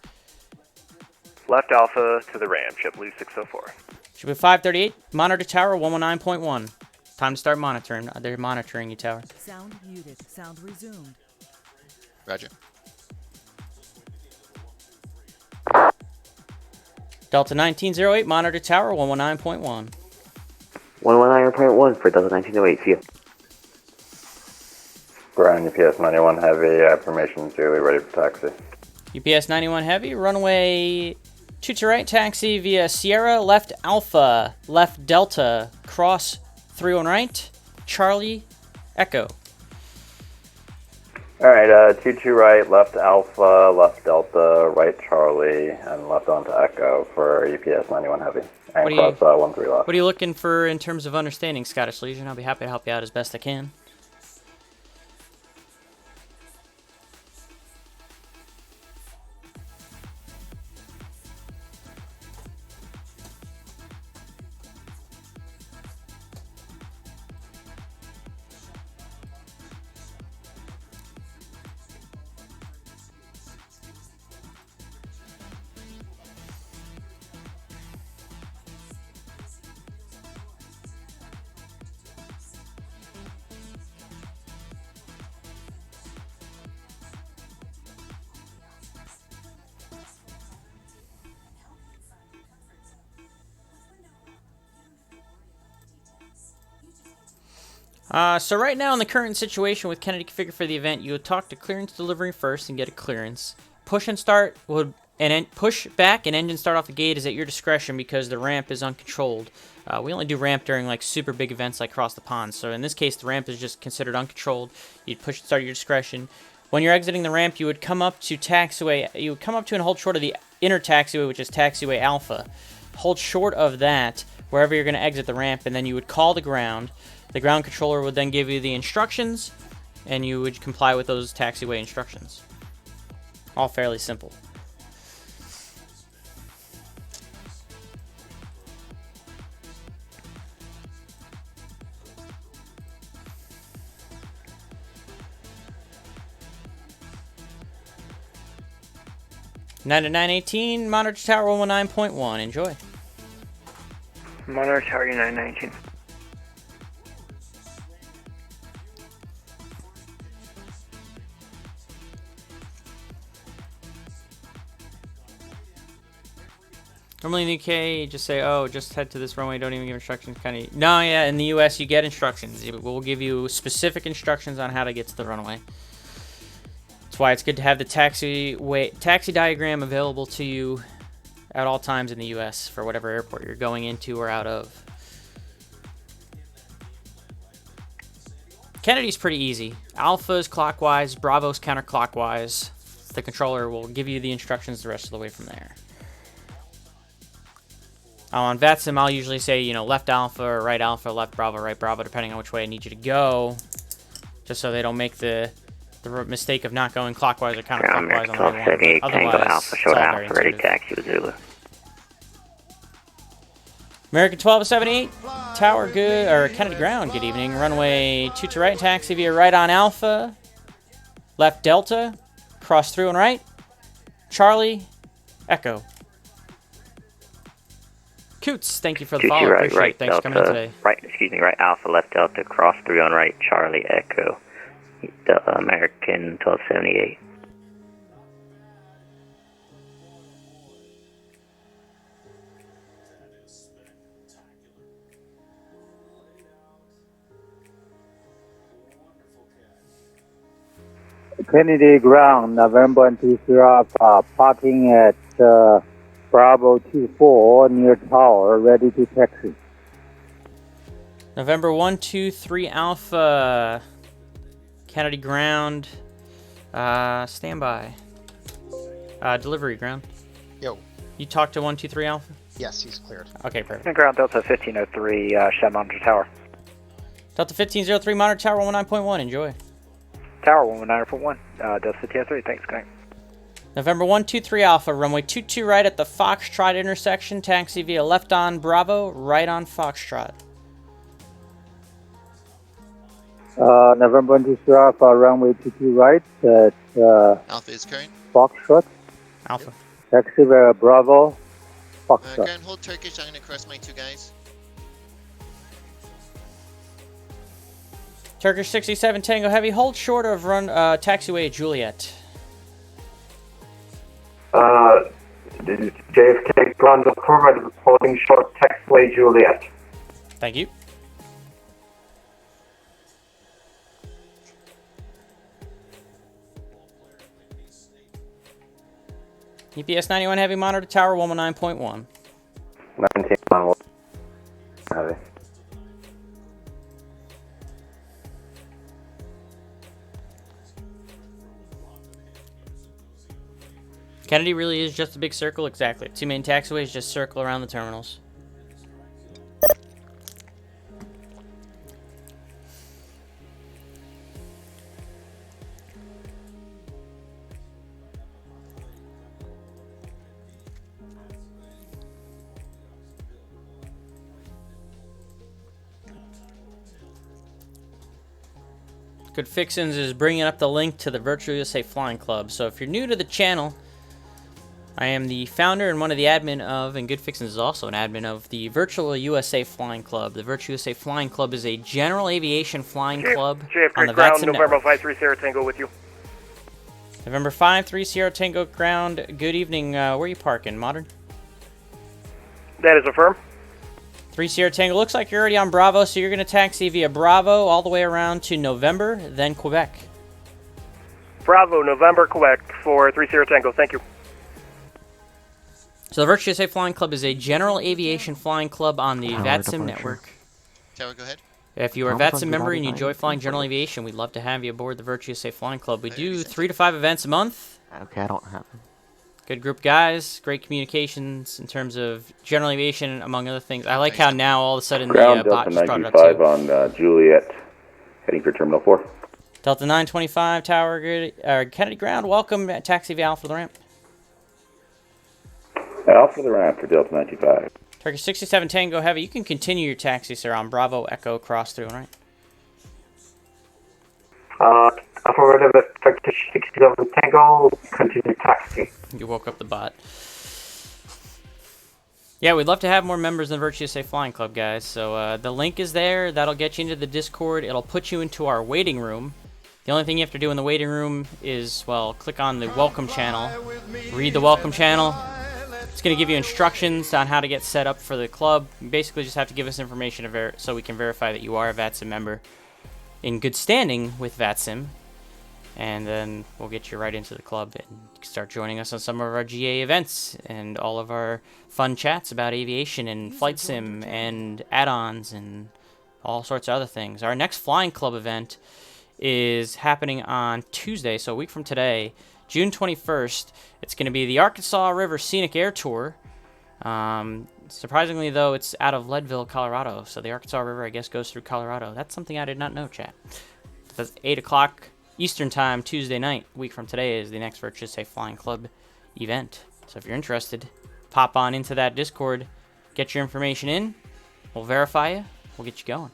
Left Alpha to the ramp, JetBlue 604. JetBlue 538, monitor tower 119.1. Time to start monitoring. They're monitoring you, tower. Sound muted. Sound resumed. Roger. Delta 1908, monitor tower 119.1. 119.1 for Delta 1908. See you. Ground UPS 91 Heavy, information Zulu, ready for taxi. UPS 91 Heavy, runway 22 right, taxi via Sierra, left Alpha, left Delta, cross 31 right, Charlie, Echo. Alright, 22 right, left Alpha, left Delta, right Charlie, and left onto Echo for UPS 91 Heavy. And cross 13 left. What are you looking for in terms of understanding, Scottish Legion? I'll be happy to help you out as best I can. So right now in the current situation with Kennedy configured for the event, you would talk to clearance delivery first and get a clearance. Push and start would push back and engine start off the gate is at your discretion because the ramp is uncontrolled. We only do ramp during like super big events like Cross the Pond. So in this case, the ramp is just considered uncontrolled. You'd push and start at your discretion. When you're exiting the ramp, you would come up to taxiway. You would come up to and hold short of the inner taxiway, which is taxiway Alpha. Hold short of that wherever you're going to exit the ramp, and then you would call the ground. The ground controller would then give you the instructions, and you would comply with those taxiway instructions. All fairly simple. United 918, Monitor Tower 119.1. Enjoy. Monitor Tower United 918. Normally in the UK, you just say, oh, just head to this runway, don't even give instructions. Kind of. No, yeah, in the US, you get instructions. We'll give you specific instructions on how to get to the runway. That's why it's good to have the taxi diagram available to you at all times in the US for whatever airport you're going into or out of. Kennedy's pretty easy. Alpha's clockwise, Bravo's counterclockwise. The controller will give you the instructions the rest of the way from there. On VATSIM, I'll usually say, you know, left Alpha or right Alpha, left Bravo, right Bravo, depending on which way I need you to go, just so they don't make the mistake of not going clockwise or counterclockwise on the way along. Tango Alpha, short Alpha, ready taxi with Zulu. American 1278, Tower good, or Kennedy Ground, good evening. Runway 22 right, taxi via right on Alpha, left Delta, cross through and right, Charlie, Echo. Coots, thank you for the follow. Right, right, thanks Delta, for coming in today. Right Alpha, left Delta, cross through on right, Charlie, Echo, American 1278. Kennedy Ground, November 23 Alpha, parking at Bravo 24 near tower, ready to taxi. November 123 Alpha, Kennedy Ground, standby. Delivery ground. Yo. You talked to 123 Alpha? Yes, he's cleared. Okay, perfect. Ground Delta 1503, Shed Monitor Tower. Delta 1503, Monitor Tower 19.1, enjoy. Tower 119.1, Delta 1503, thanks, connect. November 123 Alpha, runway 22 right at the Foxtrot intersection, taxi via left on Bravo, right on Foxtrot. November 23 Alpha, runway 22 right at Alpha is current. Foxtrot. Alpha. Taxi via Bravo, Foxtrot. Ground hold Turkish, I'm going to cross my two guys. Turkish 67 Tango Heavy, hold short of run taxiway Juliet. JFK ground forward, holding short taxiway Juliet. Thank you. UPS 91 Heavy, Monitor Tower 119.1. 19 Heavy. Kennedy really is just a big circle, exactly. 2 main taxiways, just circle around the terminals. Good Fixins is bringing up the link to the Virtual USA Flying Club. So if you're new to the channel, I am the founder and one of the admin of, and Good Fixins is also an admin of, the Virtual USA Flying Club. The Virtual USA Flying Club is a general aviation flying club on the ground, VATSIM November network. 53 Sierra Tango with you. November 5-3 Sierra Tango ground. Good evening. Where are you parking, Modern? That is affirmed. 3 Sierra Tango. Looks like you're already on Bravo, so you're going to taxi via Bravo all the way around to November, then Quebec. Bravo, November, Quebec for 3 Sierra Tango. Thank you. So the Virtual USA Flying Club is a general aviation flying club on the Tower VATSIM departure. network. Tower, go ahead. If you are a Alpha VATSIM member and you enjoy 09, flying general aviation, we'd love to have you aboard the Virtual USA Flying Club. We do 3 to 5 events a month. Okay, I don't have it. Good group of guys, great communications in terms of general aviation, among other things. I like how now all of a sudden Ground the bot Delta just brought it up 95 too. on Juliet, heading for Terminal 4. Delta 925 Tower, good, Kennedy ground. Welcome, taxi via Alpha the ramp. Alpha the ramp for Delta 95. Turkish 67 Tango Heavy. You can continue your taxi, sir, on Bravo Echo cross through, all right? Affirmative, Turkish 67 Tango, continue taxi. You woke up the bot. Yeah, we'd love to have more members in the Virtual USA Flying Club, guys. So the link is there. That'll get you into the Discord. It'll put you into our waiting room. The only thing you have to do in the waiting room is, well, click on the welcome channel. Read the welcome channel. It's going to give you instructions on how to get set up for the club. You basically just have to give us information so we can verify that you are a VATSIM member in good standing with VATSIM. And then we'll get you right into the club and start joining us on some of our GA events and all of our fun chats about aviation and flight sim and add-ons and all sorts of other things. Our next Flying Club event is happening on Tuesday, so a week from today, June 21st. It's going to be the Arkansas River Scenic Air Tour. Surprisingly, though, it's out of Leadville, Colorado. So the Arkansas River, I guess, goes through Colorado. That's something I did not know, chat. That's 8 o'clock Eastern Time, Tuesday night. A week from today is the next Virtual USA Flying Club event. So if you're interested, pop on into that Discord, get your information in. We'll verify you. We'll get you going.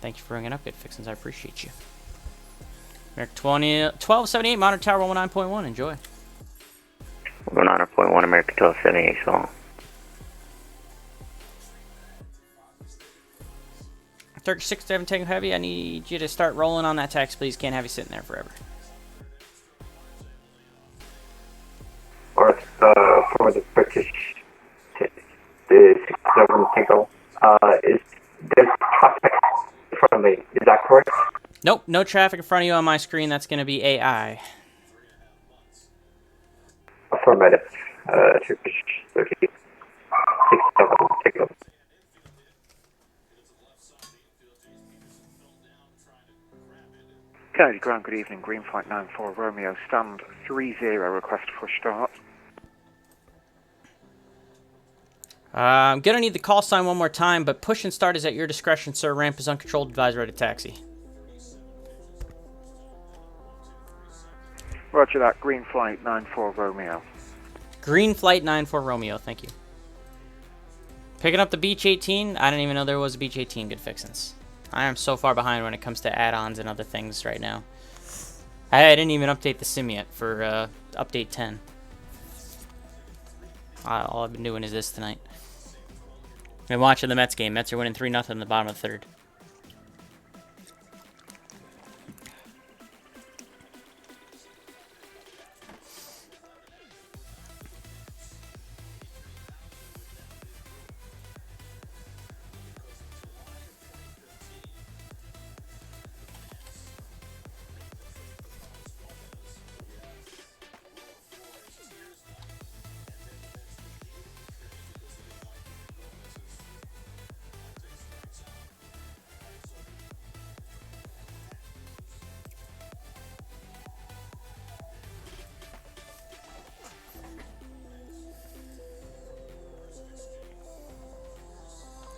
Thank you for bringing up Good Fixins. I appreciate you. American 1278, Modern Tower 119.1. Enjoy. 109.1, American 1278, so long. Turkish 67 Tango Heavy, I need you to start rolling on that tax, please. Can't have you sitting there forever. Or for the Turkish 67 Tango, there's traffic in front of me. Is that correct? Nope, no traffic in front of you on my screen. That's going to be AI. Affirmative, Turkish 67 Tango. Kennedy ground, good evening. Green flight 94 Romeo, stand 30, request push start. I'm going to need the call sign one more time, but push and start is at your discretion, sir. Ramp is uncontrolled. Advise ready to taxi. Roger that, green flight 94 Romeo. Green flight 94 Romeo, thank you. Picking up the Beach 18. I didn't even know there was a Beach 18. Good Fixins. I am so far behind when it comes to add-ons and other things right now. I didn't even update the sim yet for update 10. All I've been doing is this tonight. Been watching the Mets game. Mets are winning 3-0 in the bottom of the third.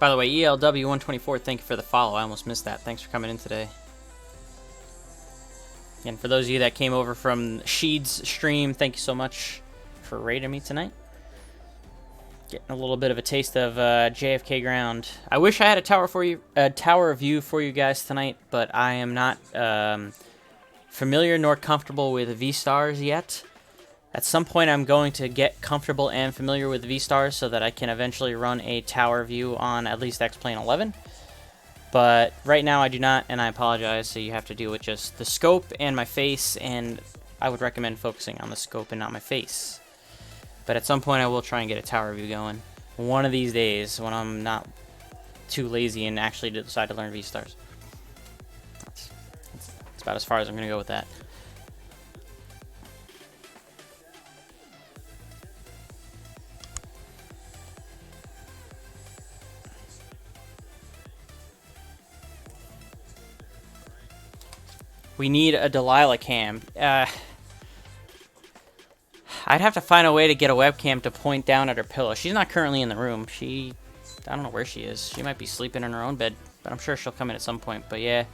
By the way, ELW124, thank you for the follow. I almost missed that. Thanks for coming in today. And for those of you that came over from Sheed's stream, thank you so much for raiding me tonight. Getting a little bit of a taste of JFK ground. I wish I had a tower view for you guys tonight, but I am not familiar nor comfortable with V-stars yet. At some point, I'm going to get comfortable and familiar with V-stars so that I can eventually run a tower view on at least X-Plane 11. But right now, I do not, and I apologize. So you have to deal with just the scope and my face, and I would recommend focusing on the scope and not my face. But at some point, I will try and get a tower view going. One of these days, when I'm not too lazy and actually decide to learn V-stars. That's about as far as I'm going to go with that. We need a Delilah cam. I'd have to find a way to get a webcam to point down at her pillow. She's not currently in the room. I don't know where she is. She might be sleeping in her own bed, but I'm sure she'll come in at some point. But yeah,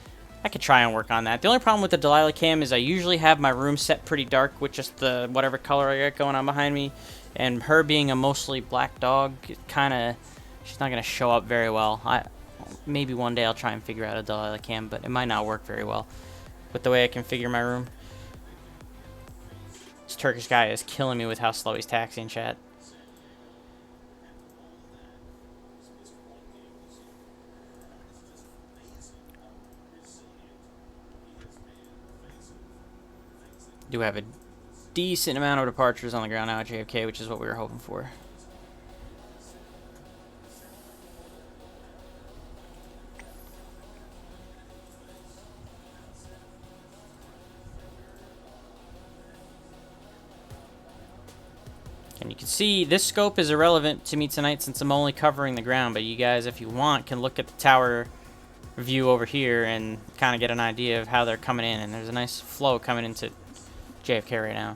I could try and work on that. The only problem with the Delilah cam is I usually have my room set pretty dark with just the whatever color I got going on behind me. And her being a mostly black dog, she's not going to show up very well. Maybe one day I'll try and figure out a Delilah cam, but it might not work very well with the way I configure my room. This Turkish guy is killing me with how slow he's taxiing, chat. Do have a decent amount of departures on the ground now at JFK, which is what we were hoping for. And you can see this scope is irrelevant to me tonight since I'm only covering the ground, but you guys, if you want, can look at the tower view over here and kind of get an idea of how they're coming in. And there's a nice flow coming into JFK right now.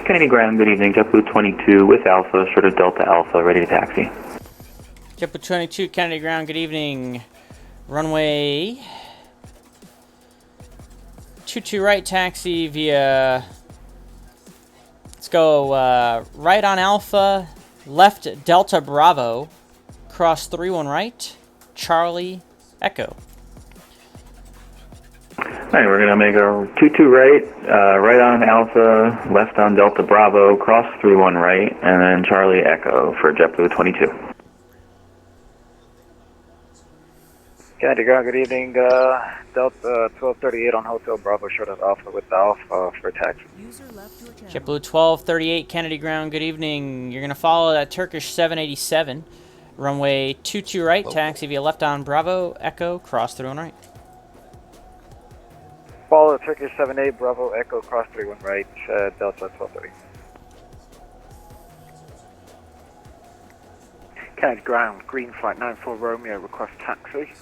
Kennedy Ground, good evening. JetBlue 22 with Alpha, short of Delta Alpha, ready to taxi. JetBlue 22, Kennedy Ground, good evening. Runway 22 right, taxi via... Let's go right on Alpha, left Delta Bravo, cross 31 right, Charlie Echo. Alright, we're going to make a 22 right, right on Alpha, left on Delta Bravo, cross 31 right, and then Charlie Echo for JetBlue 22. Kennedy Ground, good evening. Delta 1238 on Hotel Bravo, short of Alpha with Alpha for taxi. JetBlue 1238, Kennedy Ground, good evening. You're going to follow that Turkish 787, runway 22 right, taxi via left on Bravo, Echo, cross 31 right. Follow Turkish 78 Bravo Echo cross 31 right, Delta 1230. Kennedy Ground, green flight 94 Romeo, request taxi.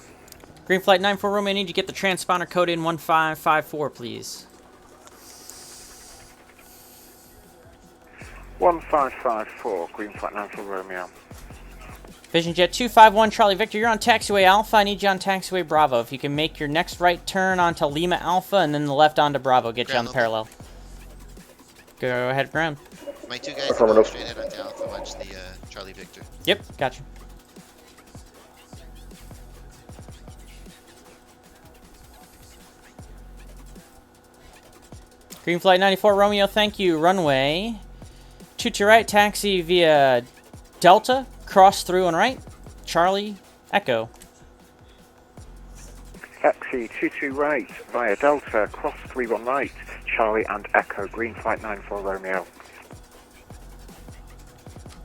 Green flight 94 Romeo, I need you to get the transponder code in 1554, please. 1554, green flight 94 Romeo. Vision Jet 251 Charlie Victor, you're on taxiway Alpha. I need you on taxiway Bravo. If you can make your next right turn onto Lima Alpha and then the left onto Bravo, get you on the parallel. Go ahead, ground. My two guys are going straight ahead onto Alpha, watch the Charlie Victor. Yep, gotcha. Green flight 94 Romeo, thank you. Runway 22 right, taxi via Delta. Cross through and right, Charlie, Echo. Taxi 22 right via Delta, cross 31 right, Charlie and Echo, green flight 94 Romeo.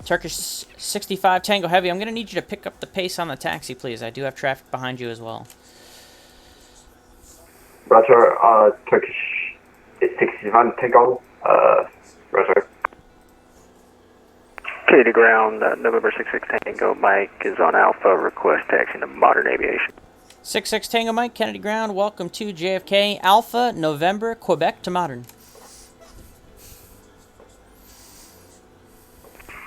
Turkish 65 Tango Heavy, I'm going to need you to pick up the pace on the taxi, please. I do have traffic behind you as well. Roger, Turkish 61 Tango, Roger. K to ground, November 66 Tango, Mike is on Alpha, request taxi to Modern Aviation. 66 Tango Mike, Kennedy Ground, welcome to JFK, Alpha, November, Quebec to Modern.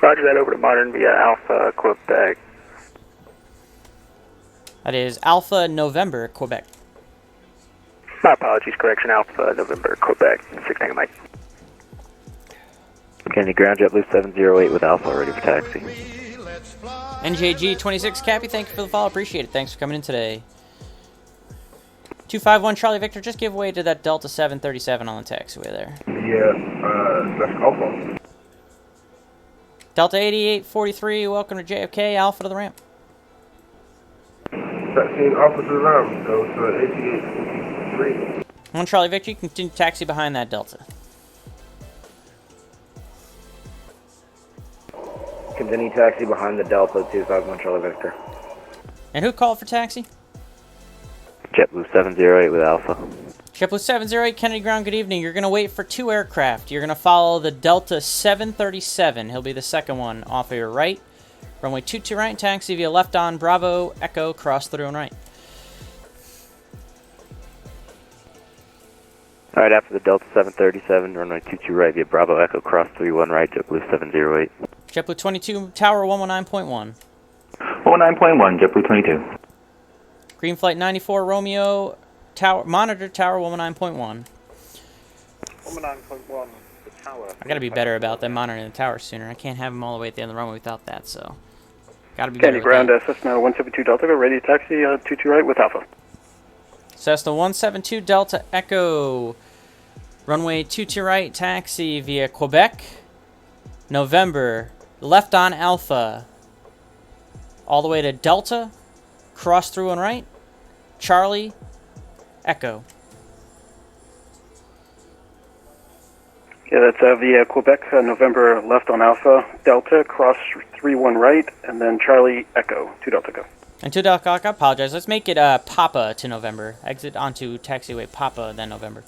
Roger that, over to Modern via Alpha, Quebec. That is Alpha, November, Quebec. My apologies, correction, Alpha, November, Quebec, 6 Tango Mike. Kennedy Ground, JetBlue 708 with Alpha, ready for taxi. NJG 26 Cappy, thank you for the follow, appreciate it. Thanks for coming in today. 251 Charlie Victor, just give way to that Delta 737 on the taxiway there. Yeah, that's Alpha. Delta 8843, welcome to JFK, Alpha to the ramp. Taxiing Alpha to the ramp, Delta 8843. 1 Charlie Victor, you can continue taxi behind that Delta. Continue taxi behind the Delta 251 Charlie Victor. And who called for taxi? JetBlue 708 with Alpha. JetBlue 708, Kennedy Ground, good evening. You're going to wait for 2 aircraft. You're going to follow the Delta 737. He'll be the second one off of your right. Runway 22 right, taxi via left on Bravo, Echo, cross through and right. Alright, after the Delta 737, runway 22 right via Bravo, Echo, cross 31 right, JetBlue 708. JetBlue 22, Tower 119.1. 119.1, JetBlue 22. Green Flight 94, Romeo, Tower, monitor Tower 119.1. 119.1, the tower. I gotta be better about them monitoring the tower sooner. I can't have them all the way at the end of the runway without that, so. Gotta be better Kennedy with Ground, that. Cessna 172 Delta, go ready to taxi, 22 right with Alpha. Cessna 172 Delta Echo. Runway 22 right, taxi via Quebec. November, left on Alpha. All the way to Delta. Cross through and right. Charlie, Echo. Yeah, that's via Quebec, November, left on Alpha, Delta, cross 31 right, and then Charlie, Echo, 2 Delta go. And 2 Delta, I apologize. Let's make it Papa to November. Exit onto taxiway Papa, then November.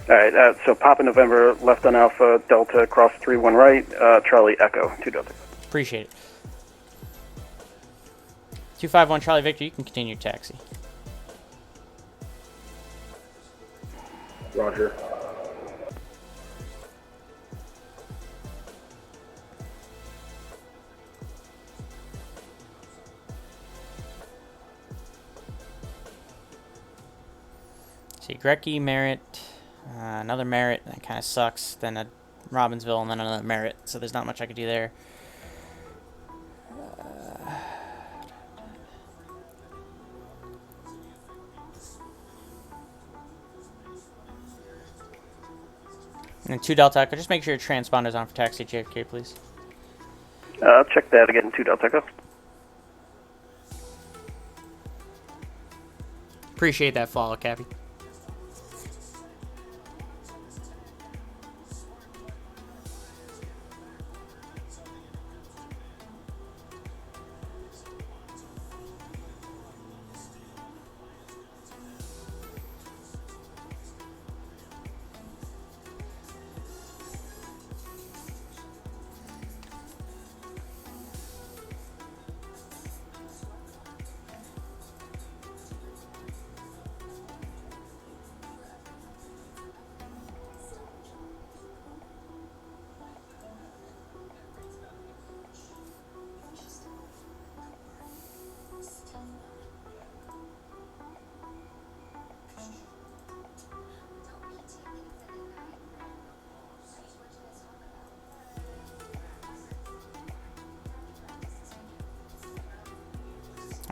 Alright, so Papa November, left on Alpha, Delta, cross 31 right, Charlie, Echo, 2 Delta go. Appreciate it. 251 Charlie Victor, you can continue your taxi. Roger. See, Grecky, Merritt, another Merritt, that kind of sucks. Then a Robbinsville, and then another Merritt. So there's not much I could do there. And then 2 Delta Echo, just make sure your transponder's on for taxi JFK, please. I'll check that again, 2 Delta Echo. Appreciate that follow, Cappy.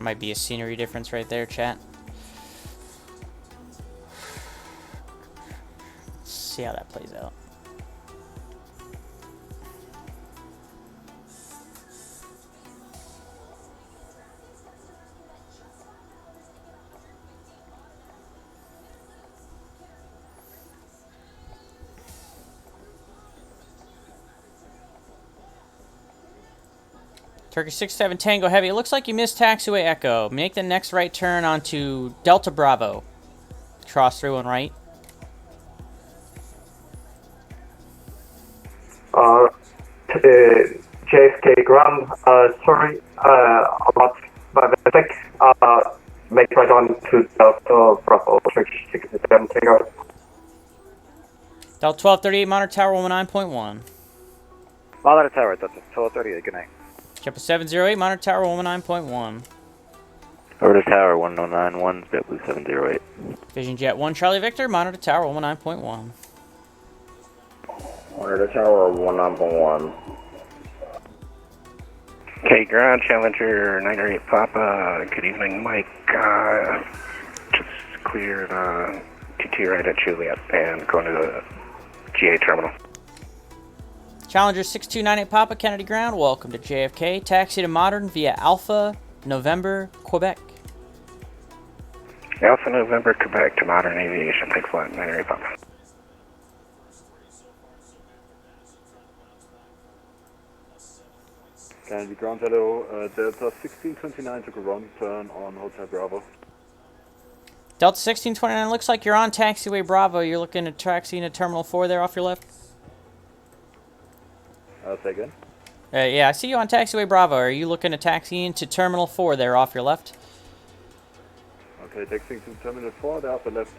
Might be a scenery difference right there, chat. Let's see how that plays out. Turkish 67 Tango Heavy. It looks like you missed taxiway Echo. Make the next right turn onto Delta Bravo. cross 31 right. JFK ground, sorry, about my mistake. Make right on to Delta Bravo, Turkish 67 Tango. Delta 1238, monitor tower 119.1. Monitor tower, Delta 1238, good night. Jumper 708, monitor tower 119.1. Over to tower 1091, JetBlue 708. Vision Jet 1, Charlie Victor, monitor tower 19.1. Monitor tower 19.1. Okay, ground Challenger 908 Papa. Good evening, Mike. Just cleared T2 right at Juliet and going to the GA terminal. Challenger 6298 Papa, Kennedy ground. Welcome to JFK. Taxi to Modern via Alpha, November, Quebec. Alpha November, Quebec to Modern Aviation. Thanks a lot, 908 Papa. Kennedy ground, hello. Delta 1629 took a wrong turn on Hotel Bravo. Delta 1629, looks like you're on taxiway Bravo. You're looking at taxiing to Terminal 4 there off your left? Say again? Yeah, I see you on taxiway Bravo. Are you looking to taxi into Terminal 4 there off your left? Okay, taxiing to Terminal 4, there off the left,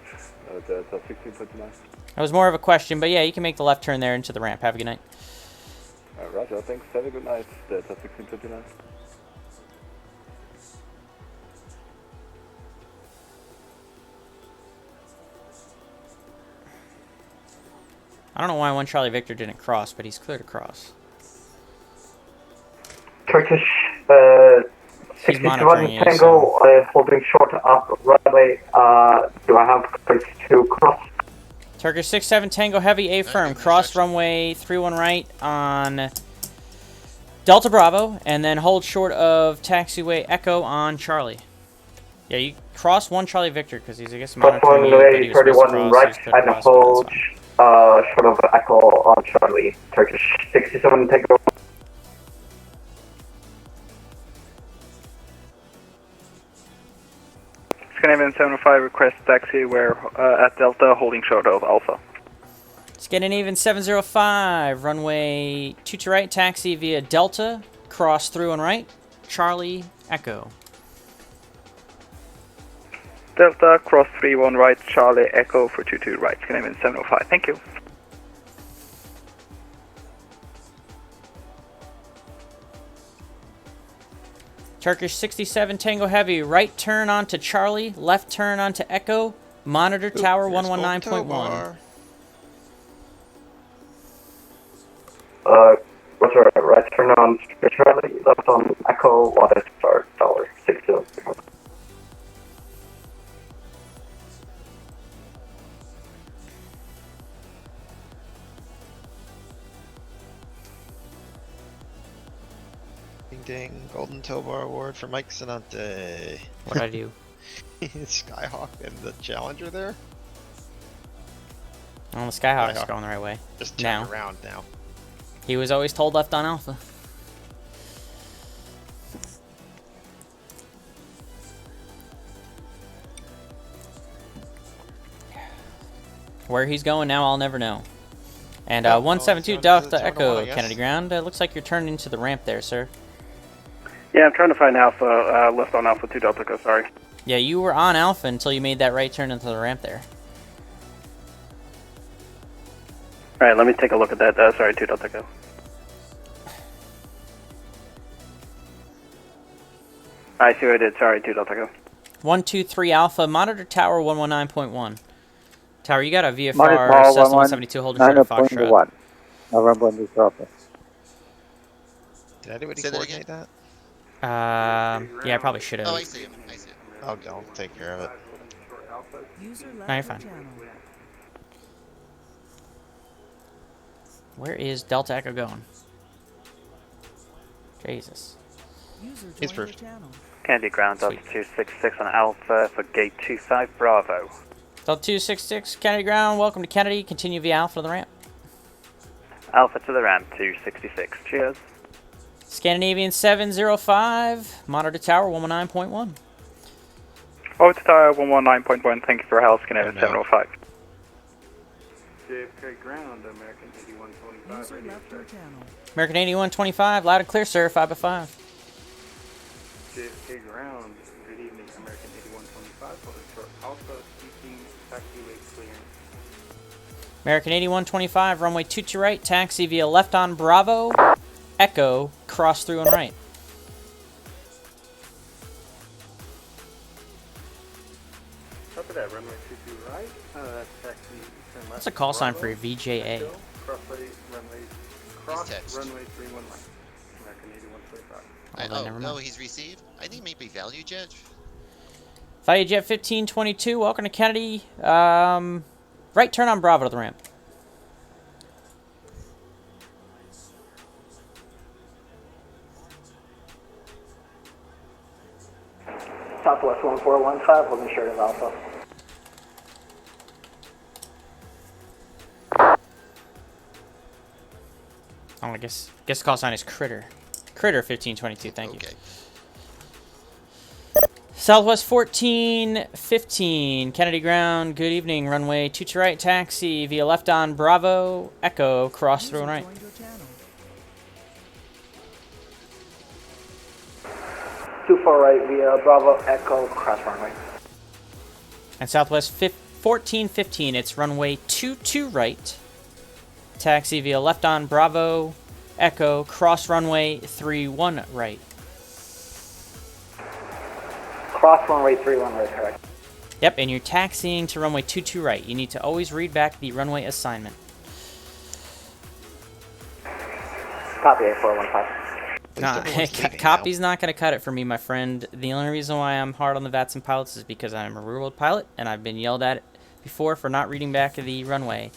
Delta 1629. That was more of a question, but yeah, you can make the left turn there into the ramp. Have a good night. Roger, thanks. Have a good night, Delta 1629. I don't know why 1 Charlie Victor didn't cross, but he's clear to cross. Turkish He's 61 monitoring you, Tango, holding short up runway. Do I have place to cross? Turkish 67 Tango Heavy, A firm. Cross runway 31 right on Delta Bravo, and then hold short of taxiway Echo on Charlie. Yeah, you cross 1 Charlie Victor because he's, I guess, monitoring you, but he was supposed to 31 cross, right so he's and hold short of Echo on Charlie. Turkish 67 Tango. Scandinavian 705 request taxi where at Delta holding short of Alpha. Scandinavian 705, runway 22 right, taxi via Delta, cross through and right, Charlie Echo. Delta, cross 31 right, Charlie Echo for 22 right, Scandinavian 705, thank you. Turkish 67 Tango Heavy, right turn onto Charlie, left turn onto Echo, monitor tower 119.1. Roger, right turn on Charlie, left on Echo, water start, tower 60. Ding ding, Golden Tow Bar Award for Mike Sinante. What'd I do? Skyhawk and the Challenger there? Well, the Skyhawk's going the right way. Just turn around now. He was always told left on Alpha. Where he's going now, I'll never know. And 172 Delta Echo, Kennedy ground. Looks like you're turning into the ramp there, sir. Yeah, I'm trying to find Alpha, left on Alpha 2 Delta Echo, sorry. Yeah, you were on Alpha until you made that right turn into the ramp there. Alright, let me take a look at that. Sorry, 2 Delta Echo. I see what I did. Sorry, 2 Delta Echo. 123 Alpha, monitor tower 119.1. Tower, you got a VFR Monitor Cessna 172 holding short of Foxtrot. November on this office. Did anybody coordinate that? Yeah, I probably should have. Oh, I see him. I see him. Oh, don't take care of it. No, you're fine. Where is Delta Echo going? Jesus. He's first. Candy ground, Delta 266 on Alpha for gate 25 Bravo. Delta 266, Kennedy ground, welcome to Kennedy. Continue via Alpha to the ramp. Alpha to the ramp, 266. Cheers. Scandinavian 705, monitor tower 119.1. Over to Tower 119.1, thank you for health, Canadian 705. JFK ground, American 8125. User left your channel. American 8125, loud and clear, sir, 5x5. JFK ground, good evening, American 8125, for Alpha seeking taxiway clearance. American 8125, runway 22 right, taxi via left on Bravo, Echo, cross through and right. Copy that, runway 22 right, taxi turn left. What's a call sign for your VJA? Cross runway 31 right, American 8125. No, he's received? I think maybe Value Jet. Value Jet 1522, welcome to Kennedy. Right turn on Bravo to the ramp. Southwest 1415, holding short of Alpha. Oh, I guess call sign is Critter. Critter 1522, thank you. Southwest 1415, Kennedy ground, good evening, runway 22 right, taxi via left on Bravo, Echo, cross through and right. 24 right via Bravo, Echo, cross runway. And Southwest 1415, it's runway 22 right, taxi via left on Bravo, Echo, cross runway 31 right. Cross runway 31 right, correct. Yep, and you're taxiing to runway 22 right. You need to always read back the runway assignment. Copy A415. Nah, copy's not going to cut it for me, my friend. The only reason why I'm hard on the VATSIM pilots is because I'm a real-world pilot, and I've been yelled at before for not reading back the runway.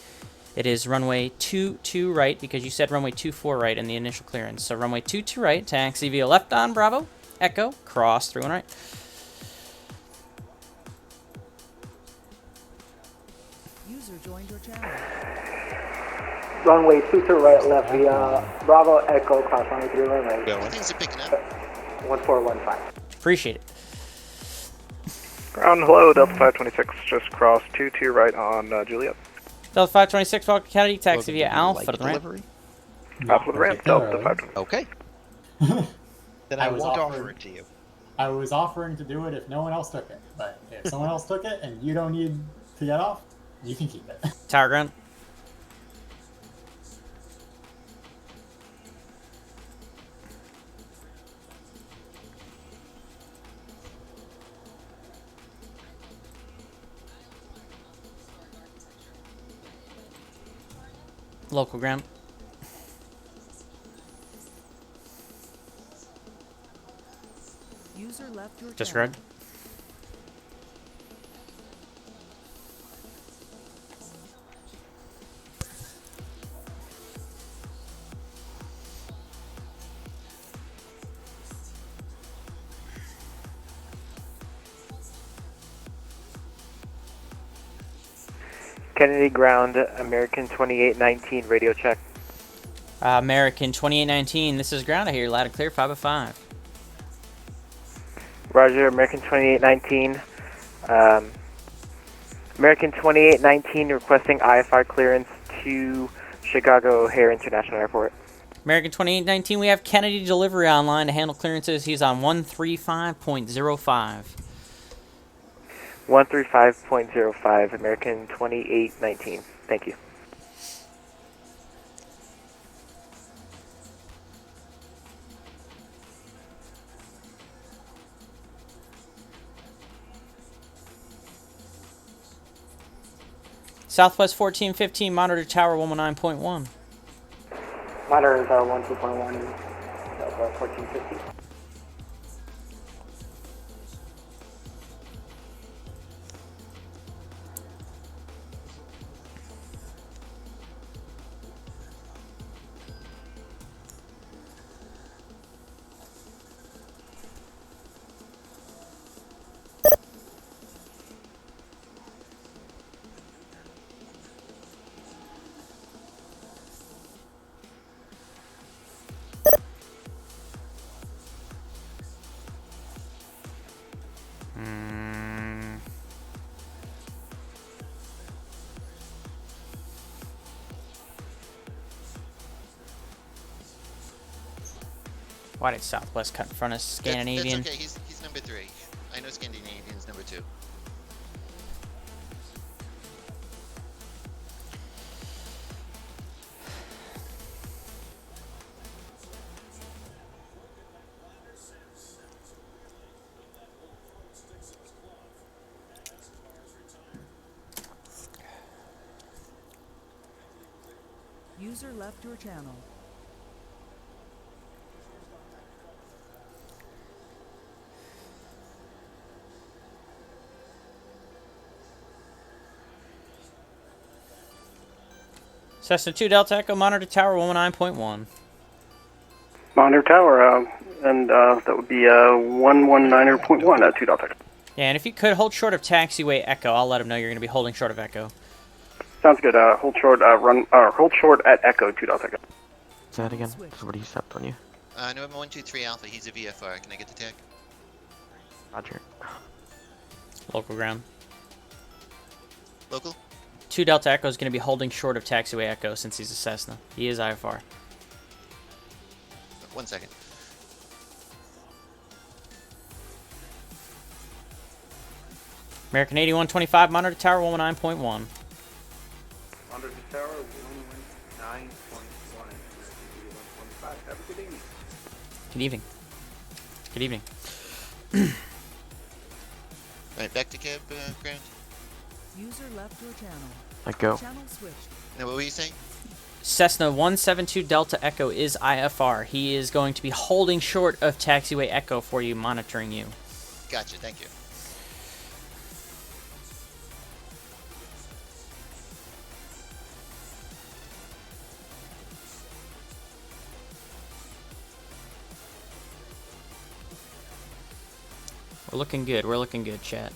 It is runway 22 right, because you said runway 24 right in the initial clearance. So runway 22 right, taxi via left on Bravo, Echo, cross through and right. User joined your channel. Runway 22 right, left via Bravo, Echo, cross runway 31 right. Things are picking up. 1415. Appreciate it. Ground, hello, Delta 526, just cross 22 right on Juliet. Delta 526, welcome to Kennedy, taxi via Alpha to the ramp. Alpha to the ramp, Delta 526. Okay. Then I won't offer it to you. I was offering to do it if no one else took it, but if someone else took it and you don't need to get off, you can keep it. Tower ground. Local ground. User left your Just channel. red. Kennedy ground, American 2819, radio check. American 2819, this is ground. I hear you loud and clear, 5 of 5. Roger, American 2819. American 2819 requesting IFR clearance to Chicago O'Hare International Airport. American 2819, we have Kennedy delivery online to handle clearances. He's on 135.05. 135.05, American 2819. Thank you. Southwest 1415, monitor tower 119.1. Monitor tower 12.1, 1450. Why did Southwest cut in front of Scandinavian? That's okay. He's number 3. I know Scandinavian's number 2. User left your channel. Cessna 2 Delta Echo, monitor tower 119.1. Monitor tower, and that would be 119.1 at 2 Delta Echo. Yeah, and if you could hold short of taxiway Echo, I'll let him know you're going to be holding short of Echo. Sounds good. Hold short. Hold short at Echo 2 Delta Echo. Say that again. Somebody stepped on you. November 123 Alpha. He's a VFR. Can I get the tag? Roger. Local ground. Local? 2 Delta Echo is going to be holding short of taxiway Echo since he's a Cessna. He is IFR. 1 second. American 8125, monitor tower 119.1. Monitor tower 119.1. 125. Have a good evening. Good evening. Good evening. Right, back to cab ground. User left your channel. Echo. Channel switched. Now, what were you saying? Cessna 172 Delta Echo is IFR. He is going to be holding short of taxiway Echo for you, monitoring you. Gotcha, thank you. We're looking good. We're looking good, chat.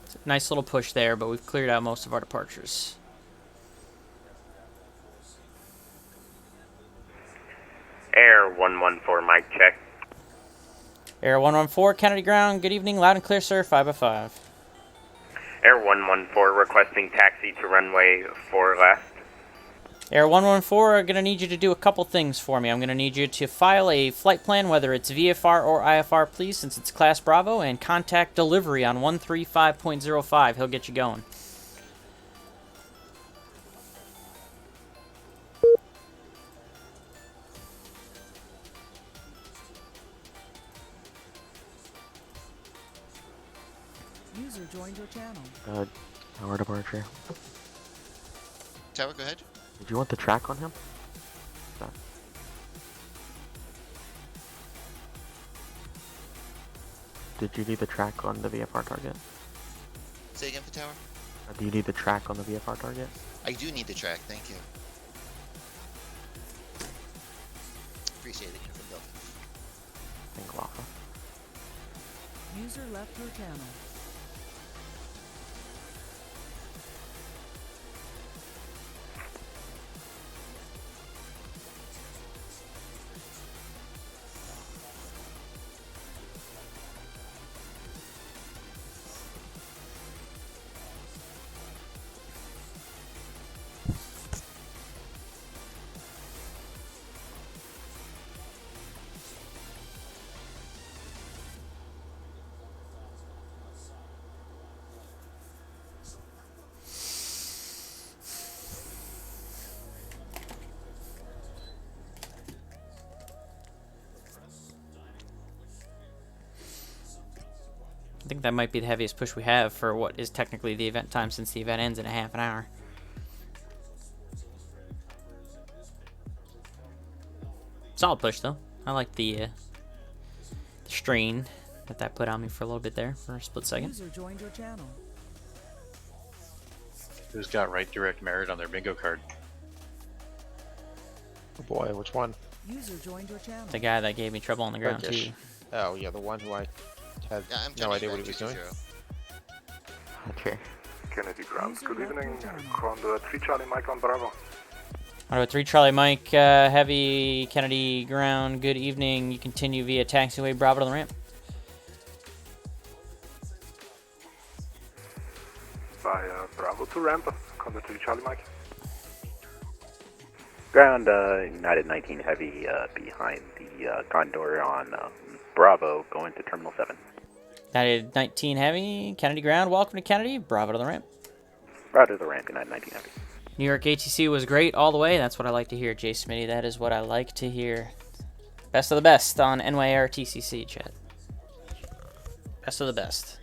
It's a nice little push there, but we've cleared out most of our departures. Air 114, mic check. Air 114, Kennedy ground. Good evening. Loud and clear, sir. 5x5. Air 114 requesting taxi to runway 4 left. Air 114, I'm going to need you to do a couple things for me. I'm going to need you to file a flight plan, whether it's VFR or IFR, please, since it's Class Bravo, and contact delivery on 135.05. He'll get you going. User joined your channel. Tower departure. Tower, go ahead. Did you want the track on him? No. Did you need the track on the VFR target? Say again for Tower? Do you need the track on the VFR target? I do need the track, thank you. Appreciate it, from Delta. Thank you, Alpha. User left your channel. I think that might be the heaviest push we have for what is technically the event time, since the event ends in a half an hour. Solid push, though. I like the strain that put on me for a little bit there, for a split second. User joined your channel. Who's got right direct merit on their bingo card? Oh boy, which one? User joined your channel. The guy that gave me trouble on the ground, Turkish. too. Oh, yeah, the one who I had no idea what he was doing. Okay. Kennedy grounds, good evening. Condor 3 Charlie Mike on Bravo. Alright, 3 Charlie Mike, heavy Kennedy ground, good evening. You continue via taxiway Bravo to the ramp. By Bravo to ramp, Condor 3 Charlie Mike. Ground, United 19 Heavy behind the Condor on Bravo, going to Terminal 7. United 19 Heavy, Kennedy ground. Welcome to Kennedy. Bravo to the ramp. Bravo to the ramp, United 19 Heavy. New York ATC was great all the way. That's what I like to hear, Jay Smitty. That is what I like to hear. Best of the best on NYARTCC, chat. Best of the best.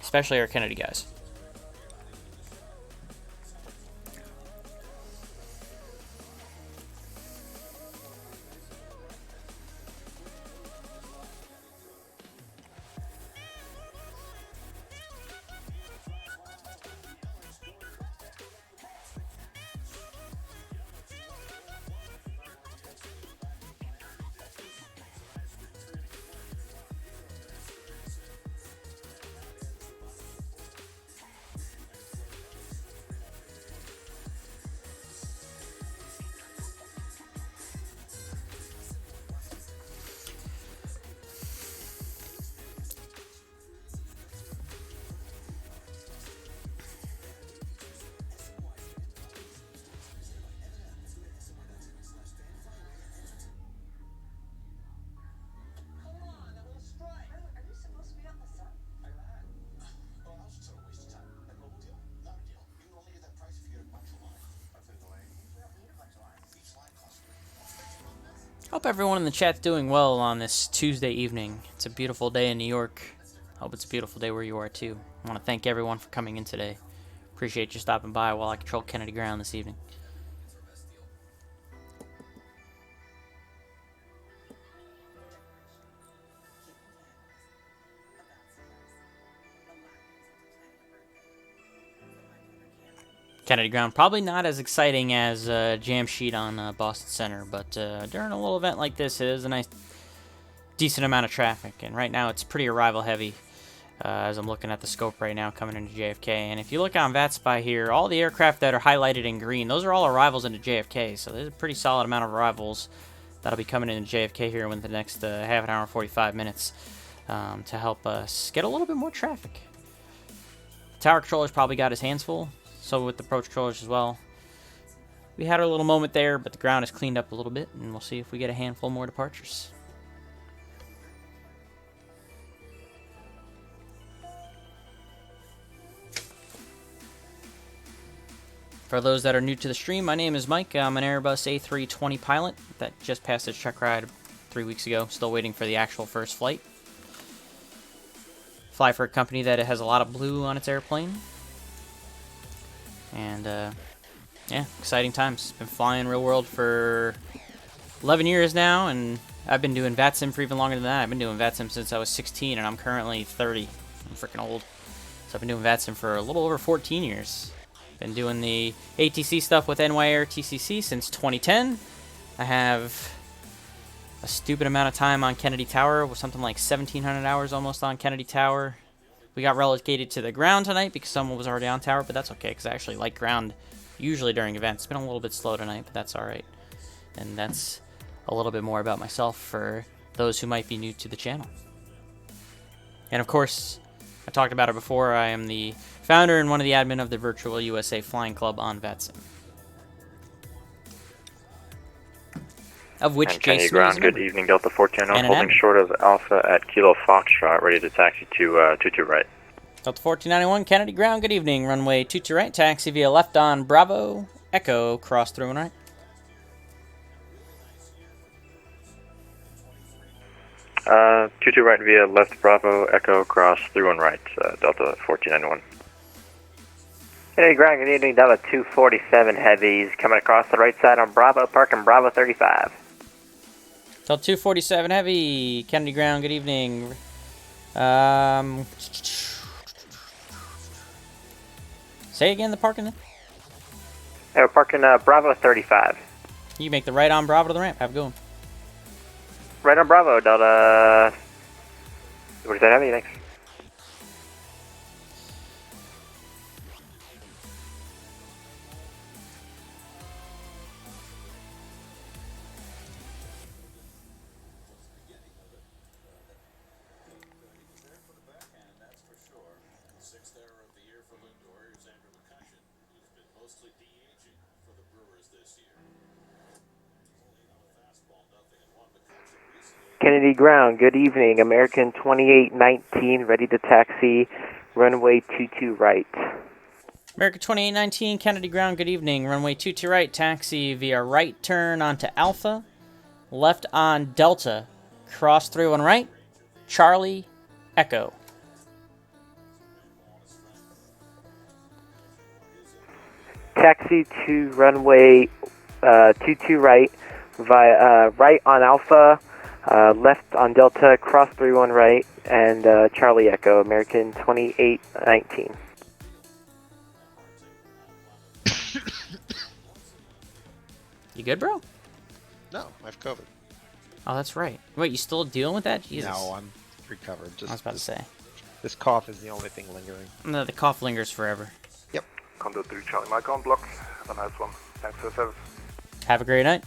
Especially our Kennedy guys. Hope everyone in the chat's doing well on this Tuesday evening. It's a beautiful day in New York. Hope it's a beautiful day where you are too. I want to thank everyone for coming in today. Appreciate you stopping by while I control Kennedy ground this evening. Kennedy ground, probably not as exciting as Jam Sheet on Boston Center, but during a little event like this, it is a nice, decent amount of traffic, and right now it's pretty arrival heavy as I'm looking at the scope right now coming into JFK. And if you look on VATSIM here, all the aircraft that are highlighted in green, those are all arrivals into JFK, so there's a pretty solid amount of arrivals that'll be coming into JFK here within the next half an hour, 45 minutes to help us get a little bit more traffic. Tower controller's probably got his hands full. So with the approach controllers as well. We had our little moment there, but the ground is cleaned up a little bit, and we'll see if we get a handful more departures. For those that are new to the stream, my name is Mike. I'm an Airbus A320 pilot that just passed its check ride 3 weeks ago. Still waiting for the actual first flight. Fly for a company that has a lot of blue on its airplane. And, yeah, exciting times. Been flying real world for 11 years now, and I've been doing VATSIM for even longer than that. I've been doing VATSIM since I was 16, and I'm currently 30. I'm freaking old. So I've been doing VATSIM for a little over 14 years. Been doing the ATC stuff with NYARTCC since 2010. I have a stupid amount of time on Kennedy Tower, with something like 1,700 hours almost on Kennedy Tower. We got relegated to the ground tonight because someone was already on tower, but that's okay because I actually like ground usually during events. It's been a little bit slow tonight, but that's alright. And that's a little bit more about myself for those who might be new to the channel. And of course, I talked about it before, I am the founder and one of the admin of the Virtual USA Flying Club on VATSIM. Of which Jason ground, good evening, Delta 1490, holding short of Alpha at Kilo Foxtrot, ready to taxi to 22 right. Delta 1491, Kennedy ground, good evening, runway 22 right, taxi via left on Bravo, Echo, cross through and right. 22 right via left Bravo, Echo, cross through and right, Delta 1491. Kennedy ground, good evening, Delta 247 heavies, coming across the right side on Bravo, parking Bravo 35. Delta 247 Heavy, Kennedy ground, good evening. Say again the parking? Hey, we're parking Bravo 35. You make the right on Bravo to the ramp, have a good one. Right on Bravo, Delta... What is that heavy, thanks. Kennedy Ground, good evening. American 2819, ready to taxi, runway 22 right. American 2819, Kennedy Ground, good evening. Runway 22 right, taxi via right turn onto Alpha, left on Delta, cross 31 right, Charlie, Echo. Taxi to runway 22 right, via right on Alpha, left on Delta, cross 31 right, and Charlie Echo, American 2819. You good, bro? No, I have COVID. Oh, that's right. Wait, you still dealing with that? Jesus. No, I'm recovered. Just I was about to say. This cough is the only thing lingering. No, the cough lingers forever. Yep. Condo 3 Charlie Mike on block. Have a nice one. Thanks for the service. Have a great night.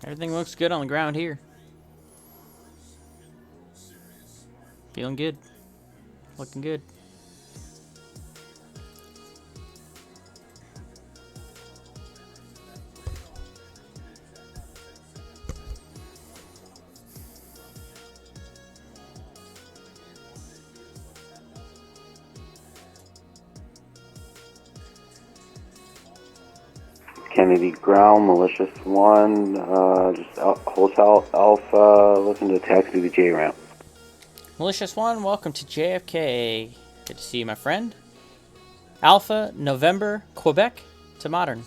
Everything looks good on the ground here. Feeling good. Looking good. Kennedy Ground, Malicious 1, just Hotel Alpha, looking to taxi the J ramp. Malicious 1, welcome to JFK. Good to see you, my friend. Alpha, November, Quebec to Modern.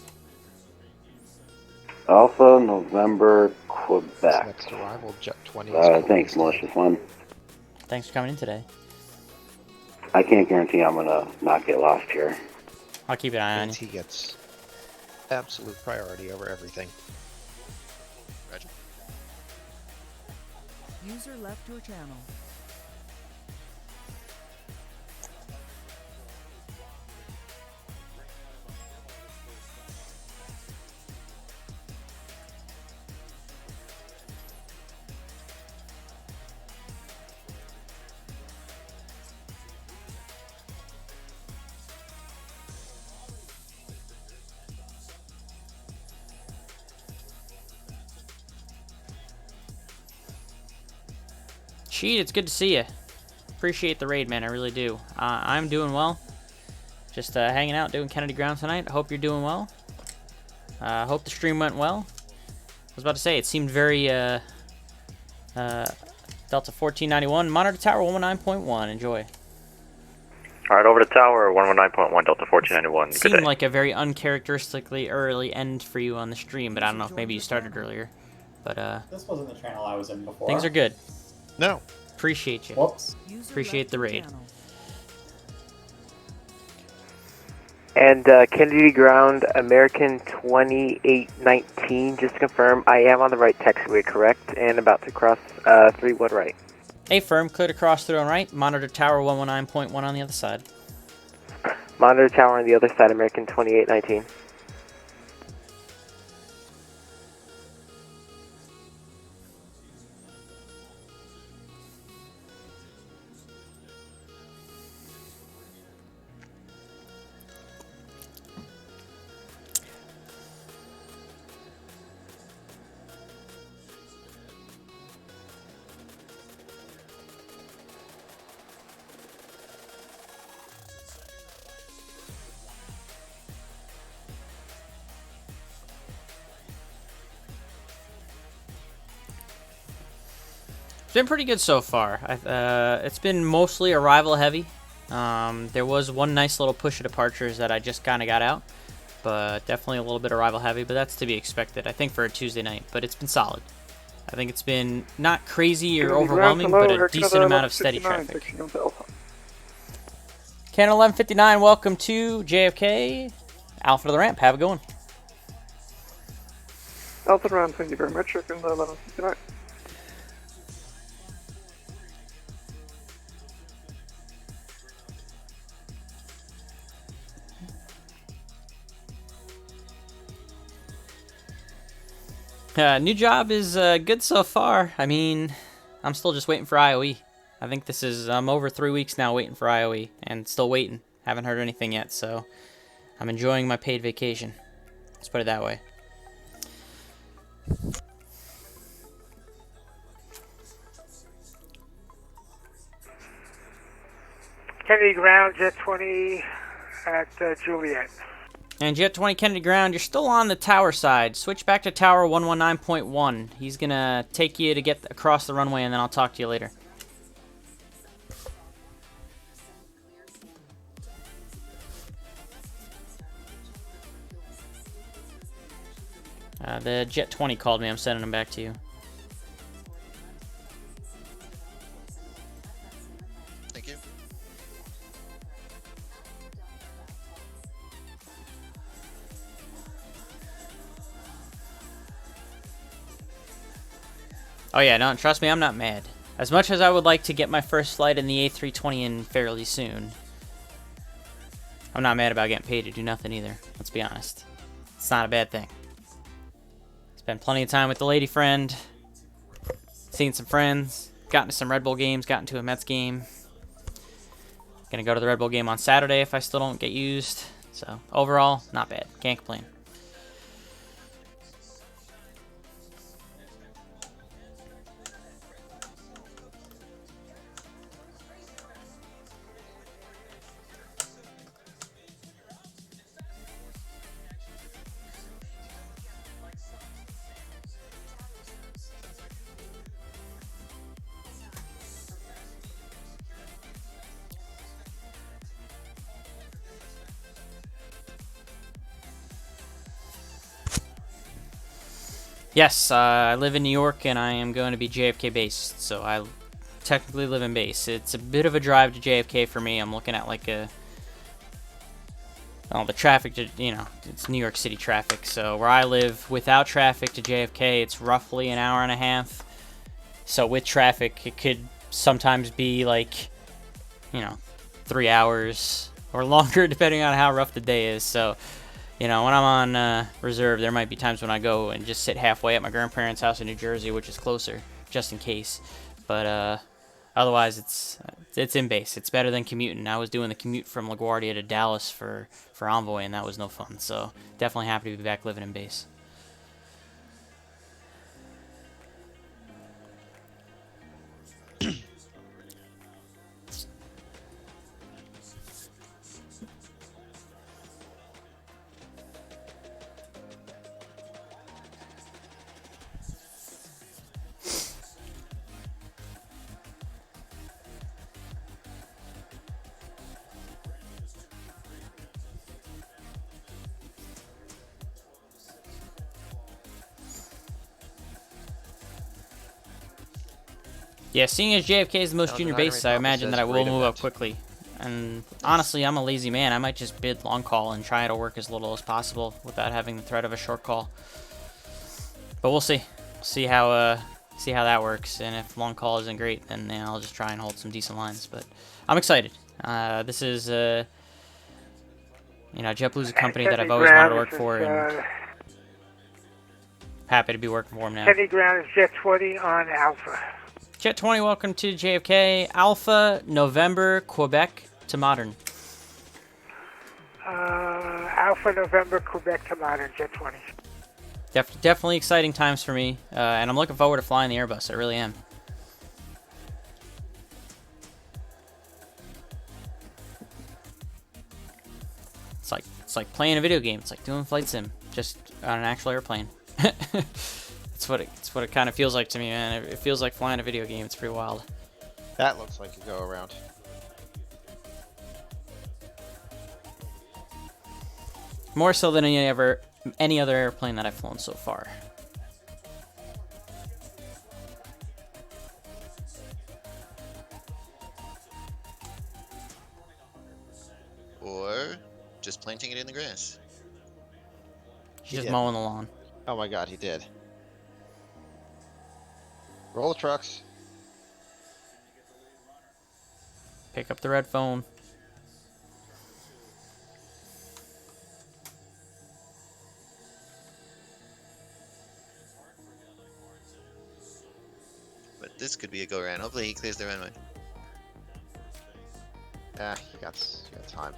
Alpha, November, Quebec. Next arrival, Jet 20. Thanks, Malicious 1. Thanks for coming in today. I can't guarantee I'm gonna not get lost here. I'll keep an eye on you. He gets absolute priority over everything. Roger. User left your channel. Sheet, it's good to see you. Appreciate the raid, man. I really do. I'm doing well. Just hanging out, doing Kennedy Ground tonight. I hope you're doing well. Hope the stream went well. I was about to say, it seemed very Delta 1491. Monitor Tower 119.1. Enjoy. Alright, over to Tower 119.1 Delta 1491. Good Seemed day. like a very uncharacteristically early end for you on the stream, but I don't know if maybe you started earlier. But This wasn't the channel I was in before. things are good. No. Appreciate you. Whoops. Appreciate the raid. And Kennedy Ground, American 2819. Just to confirm, I am on the right taxiway, correct? And about to cross 31 right. Affirm, clear to cross through on right. Monitor tower 119.1 on the other side. Monitor tower on the other side, American 2819. It's been pretty good so far. It's been mostly arrival heavy. There was one nice little push of departures that I just kind of got out, but definitely a little bit arrival heavy, but that's to be expected, I think, for a Tuesday night, but it's been solid. I think it's been not crazy or overwhelming, but a decent amount of steady traffic. Can 1159, welcome to JFK. Alpha to the ramp, have a good one. Alpha to the ramp, thank you very much. Check in the 1159. New job is good so far. I mean, I'm still just waiting for IOE. I think I'm over 3 weeks now waiting for IOE, and still waiting. Haven't heard anything yet, so I'm enjoying my paid vacation. Let's put it that way. Kennedy Ground, Jet 20 at Juliet. And Jet 20 Kennedy Ground, you're still on the tower side. Switch back to tower 119.1. He's going to take you to get across the runway, and then I'll talk to you later. The Jet 20 called me. I'm sending him back to you. Thank you. Oh yeah, no, trust me, I'm not mad. As much as I would like to get my first flight in the A320 in fairly soon, I'm not mad about getting paid to do nothing either. Let's be honest. It's not a bad thing. Spent plenty of time with the lady friend, seen some friends, gotten to some Red Bull games, gotten to a Mets game. Gonna go to the Red Bull game on Saturday if I still don't get used. So overall, not bad. Can't complain. Yes, I live in New York, and I am going to be JFK based, so I technically live in base. It's a bit of a drive to JFK for me. I'm looking at like the traffic to, it's New York City traffic, so where I live, without traffic to JFK, it's roughly an hour and a half. So with traffic, it could sometimes be like, 3 hours or longer, depending on how rough the day is, so... when I'm on reserve, there might be times when I go and just sit halfway at my grandparents' house in New Jersey, which is closer, just in case. But otherwise, it's in base. It's better than commuting. I was doing the commute from LaGuardia to Dallas for Envoy, and that was no fun. So definitely happy to be back living in base. Yeah, seeing as JFK is the most junior bases, I imagine that I will move up quickly. And honestly, I'm a lazy man. I might just bid long call and try to work as little as possible without having the threat of a short call. But we'll see. See how that works. And if long call isn't great, then I'll just try and hold some decent lines. But I'm excited. This is JetBlue's a company that I've always wanted to work for, and happy to be working for them now. Kennedy Ground is Jet 20 on Alpha. Jet 20, welcome to JFK. Alpha, November, Quebec to Modern. Alpha, November, Quebec to Modern, Jet 20. Definitely exciting times for me, and I'm looking forward to flying the Airbus. I really am. It's like playing a video game. It's like doing flight sim, just on an actual airplane. It's what it kind of feels like to me, man. It feels like flying a video game. It's pretty wild. That looks like a go around. More so than any other airplane that I've flown so far. Or just planting it in the grass. He's just mowing the lawn. Oh my god, he did. Roll the trucks. Pick up the red phone. But this could be a go around. Hopefully he clears the runway. Yeah, you got time.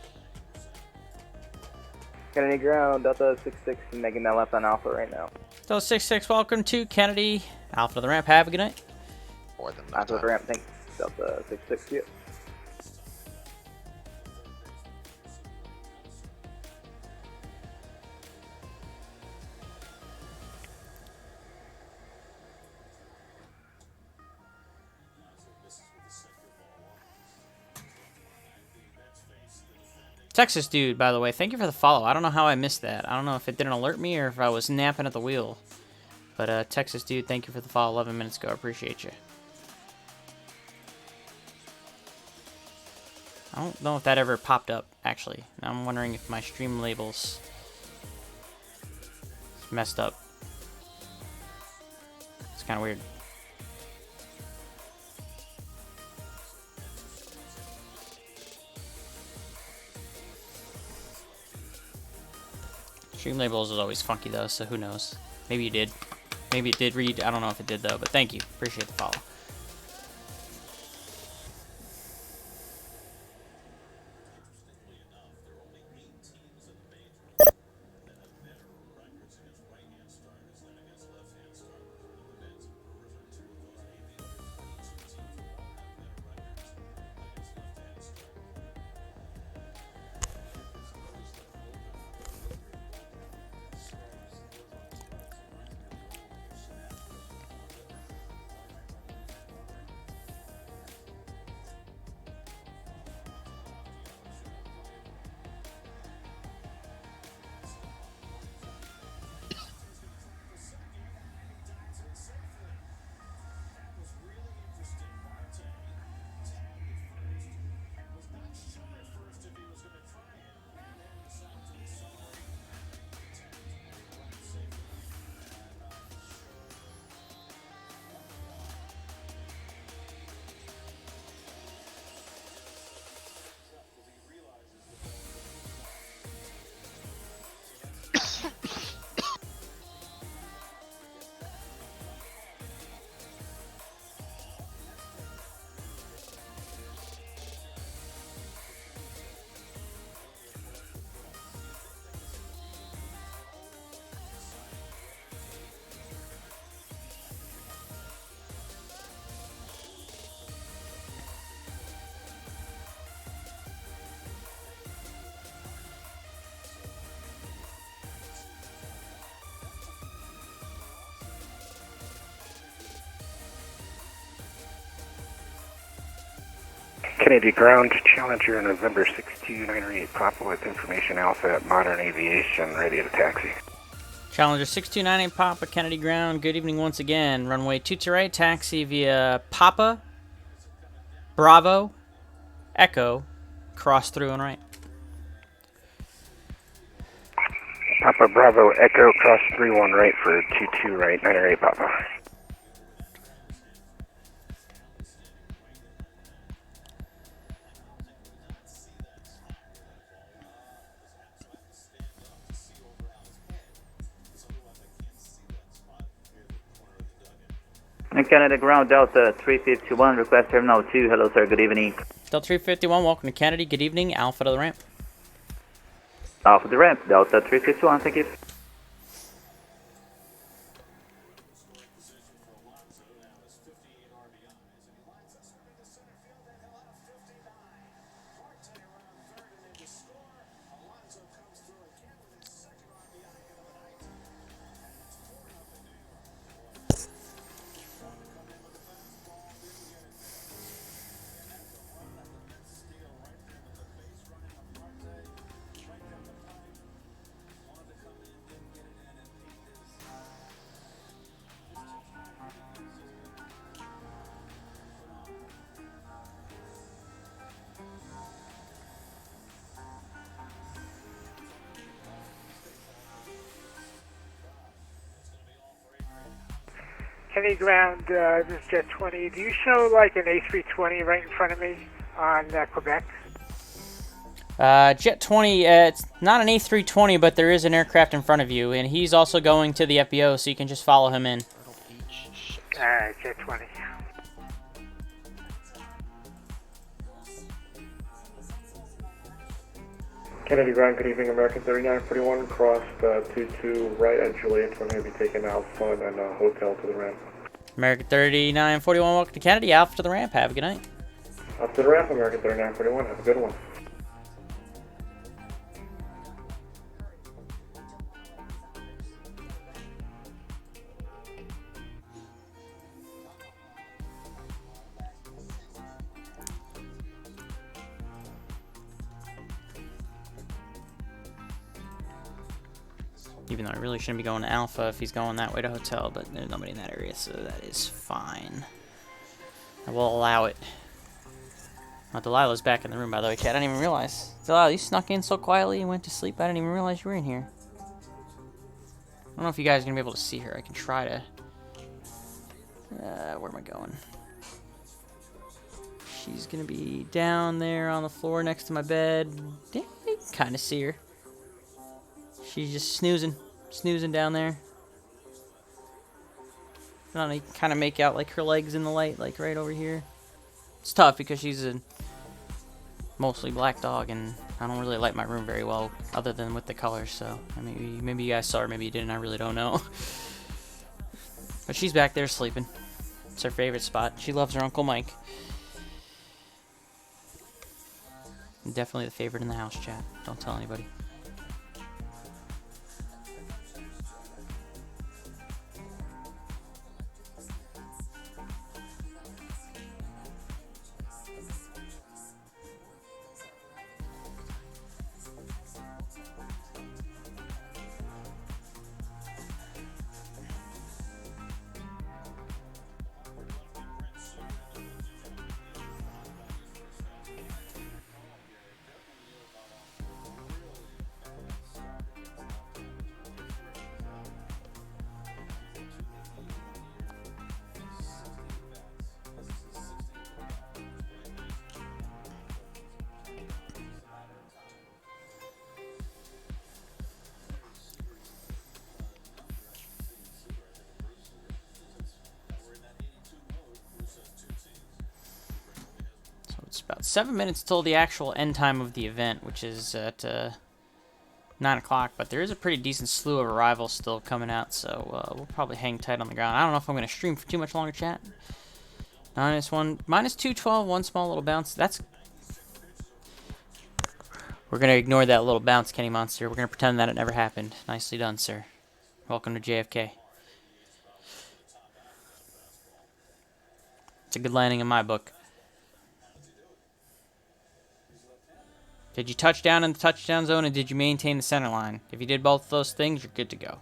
Kennedy Ground, Delta 66, making that left on Alpha right now. Delta 66, welcome to Kennedy. Alpha to the ramp, have a good night. More than Alpha to the ramp, thanks. Delta 66, yeah. Texas dude, by the way, thank you for the follow. I don't know how I missed that. I don't know if it didn't alert me or if I was napping at the wheel. But Texas dude, thank you for the follow 11 minutes ago. I appreciate you. I don't know if that ever popped up, actually. Now I'm wondering if my stream labels messed up. It's kind of weird. Stream labels is always funky though, so who knows? Maybe you did. Maybe it did read. I don't know if it did though, but thank you. Appreciate the follow. Kennedy Ground, Challenger, November 6298 Papa with information Alpha at Modern Aviation, ready to taxi. Challenger 6298 Papa, Kennedy Ground. Good evening once again. Runway 22 right, taxi via Papa, Bravo, Echo, cross through and right. Papa Bravo Echo cross 31 right for 22 right, 908 Papa. Canada Ground Delta 351, request Terminal 2. Hello, sir. Good evening. Delta 351, welcome to Kennedy. Good evening. Alpha to the ramp. Alpha to the ramp, Delta 351. Thank you. Kennedy Ground, this is Jet 20. Do you show like an A320 right in front of me on Quebec? Jet 20, it's not an A320, but there is an aircraft in front of you, and he's also going to the FBO, so you can just follow him in. Alright, Jet 20. Kennedy Ground, good evening, American 3941, crossed 22 right at Juliet. We're going to be taking Alpha and a hotel to the ramp. American 3941, welcome to Kennedy. Alpha to the ramp. Have a good night. Up to the ramp, American 3941. Have a good one. Even though I really shouldn't be going to Alpha if he's going that way to hotel, but there's nobody in that area, so that is fine. I will allow it. Oh, Delilah's back in the room, by the way, Chad. I didn't even realize. Delilah, you snuck in so quietly and went to sleep. I didn't even realize you were in here. I don't know if you guys are going to be able to see her. I can try to... where am I going? She's going to be down there on the floor next to my bed. Yeah, you can kind of see her. She's just snoozing down there. I don't know, you can kind of make out like her legs in the light, like right over here. It's tough because she's a mostly black dog, and I don't really light my room very well, other than with the colors. So maybe you guys saw her, maybe you didn't. I really don't know. But she's back there sleeping. It's her favorite spot. She loves her Uncle Mike. Definitely the favorite in the house, chat. Don't tell anybody. It's about 7 minutes till the actual end time of the event, which is at 9 o'clock, but there is a pretty decent slew of arrivals still coming out, so we'll probably hang tight on the ground. I don't know if I'm going to stream for too much longer, chat. -1, -212, one small little bounce. We're going to ignore that little bounce, Kenny Monster. We're going to pretend that it never happened. Nicely done, sir. Welcome to JFK. It's a good landing in my book. Did you touch down in the touchdown zone, and did you maintain the center line? If you did both of those things, you're good to go.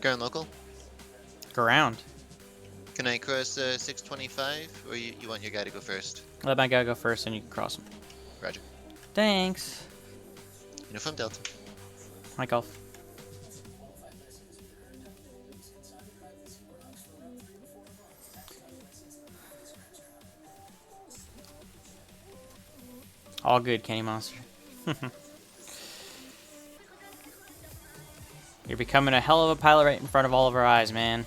Ground local. Ground. Can I cross 625, or you want your guy to go first? Let my guy go first, and you can cross him. Roger. Thanks. Uniform Delta. Mike Golf. All good, Kenny Monster. You're becoming a hell of a pilot right in front of all of our eyes, man.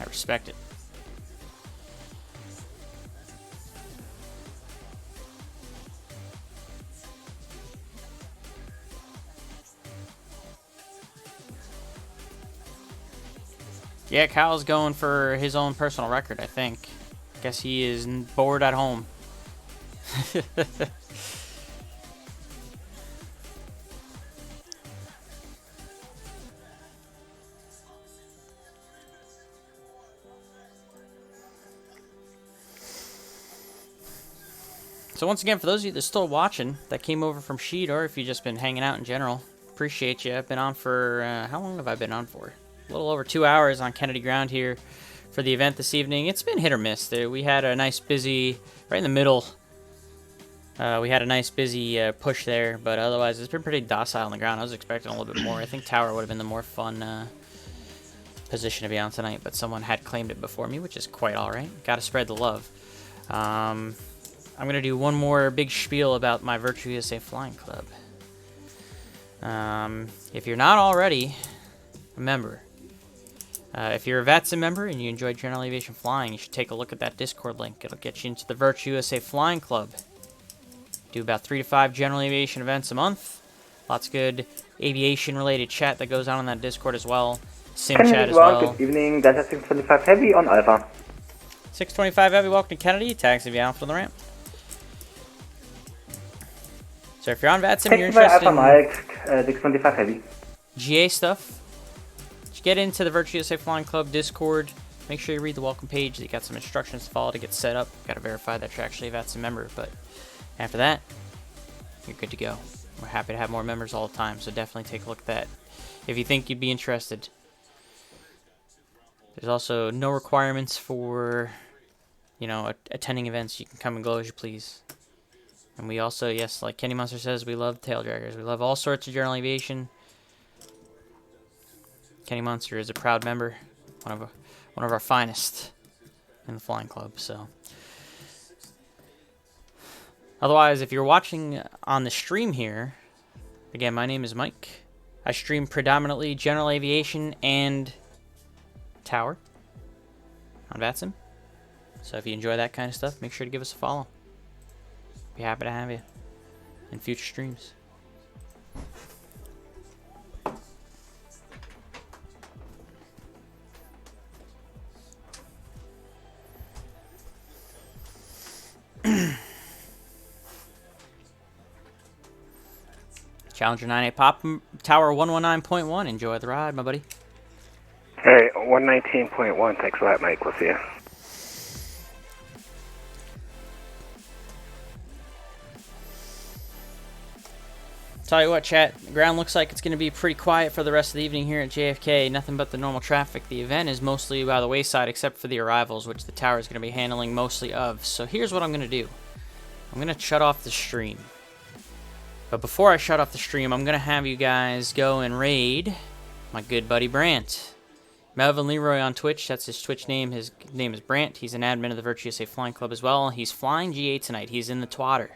I respect it. Yeah, Kyle's going for his own personal record, I think. Guess he is bored at home. So once again, for those of you that are still watching, that came over from Sheet, or if you've just been hanging out in general, appreciate you. I've been on for, how long have I been on for? A little over 2 hours on Kennedy Ground here for the event this evening. It's been hit or miss. We had a nice busy, right in the middle, we had a nice busy push there, but otherwise it's been pretty docile on the ground. I was expecting a little bit more. I think Tower would have been the more fun position to be on tonight, but someone had claimed it before me, which is quite alright. Gotta spread the love. I'm going to do one more big spiel about my Virtual USA Flying Club. If you're not already a member, if you're a VATSIM member and you enjoy general aviation flying, you should take a look at that Discord link. It'll get you into the Virtual USA Flying Club. Do about 3 to 5 general aviation events a month. Lots of good aviation-related chat that goes on in that Discord as well. Sim chat as well. Good evening, Delta 625 Heavy on Alpha. 625 Heavy, welcome to Kennedy. Taxi Alpha on the ramp. So if you're on VATSIM, you're interested in Mike, 625 Heavy. GA stuff, just get into the Virtual USA Flying Club Discord. Make sure you read the welcome page. You got some instructions to follow to get set up. Got to verify that you're actually a VATSIM member, but after that, you're good to go. We're happy to have more members all the time, so definitely take a look at that if you think you'd be interested. There's also no requirements for, you know, attending events. You can come and go as you please. And we also, yes, like Kenny Monster says, we love tail draggers. We love all sorts of general aviation. Kenny Monster is a proud member, one of our finest in the flying club. So, otherwise, if you're watching on the stream here, again, my name is Mike. I stream predominantly general aviation and Tower on VATSIM. So if you enjoy that kind of stuff, make sure to give us a follow. Be happy to have you in future streams. Challenger 98 Pop Tower 119.1. Enjoy the ride, my buddy. Hey, 119.1. Thanks for that, Mike. We'll see you. Tell you what, chat, the ground looks like it's going to be pretty quiet for the rest of the evening here at JFK. Nothing but the normal traffic. The event is mostly by the wayside except for the arrivals, which the tower is going to be handling mostly of. So here's what I'm going to do. I'm going to shut off the stream. But before I shut off the stream, I'm going to have you guys go and raid my good buddy Brant. Melvin Leroy on Twitch, that's his Twitch name. His name is Brant. He's an admin of the Virtual USA Flying Club as well. He's flying GA tonight. He's in the Twatter.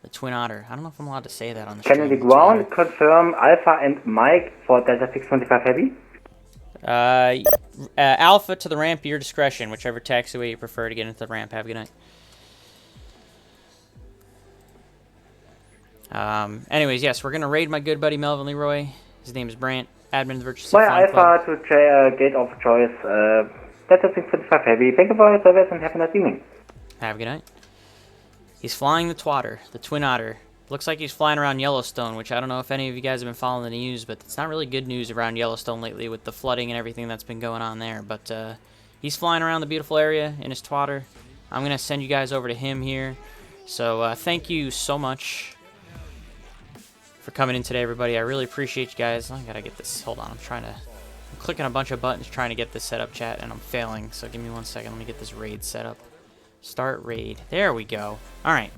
The Twin Otter. I don't know if I'm allowed to say that on the stream. Kennedy Ground, confirm Alpha and Mike for Delta 625 Heavy. Alpha to the ramp, your discretion. Whichever taxiway you prefer to get into the ramp. Have a good night. Anyways, yes, we're going to raid my good buddy Melvin Leroy. His name is Brant, admin of the Virtual USA Flying Club. Alpha to gate of choice. Delta 625 Heavy. Thank you for your service and have a nice evening. Have a good night. He's flying the Twatter, the Twin Otter. Looks like he's flying around Yellowstone, which I don't know if any of you guys have been following the news, but it's not really good news around Yellowstone lately with the flooding and everything that's been going on there. But he's flying around the beautiful area in his Twatter. I'm going to send you guys over to him here. So thank you so much for coming in today, everybody. I really appreciate you guys. I got to get this. Hold on. I'm clicking a bunch of buttons trying to get this set up, chat, and I'm failing. So give me 1 second. Let me get this raid set up. Start raid. There we go. All right.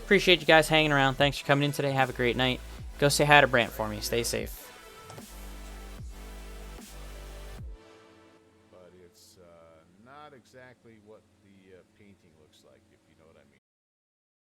Appreciate you guys hanging around. Thanks for coming in today. Have a great night. Go say hi to Brant for me. Stay safe. But it's not exactly what the painting looks like, if you know what I mean.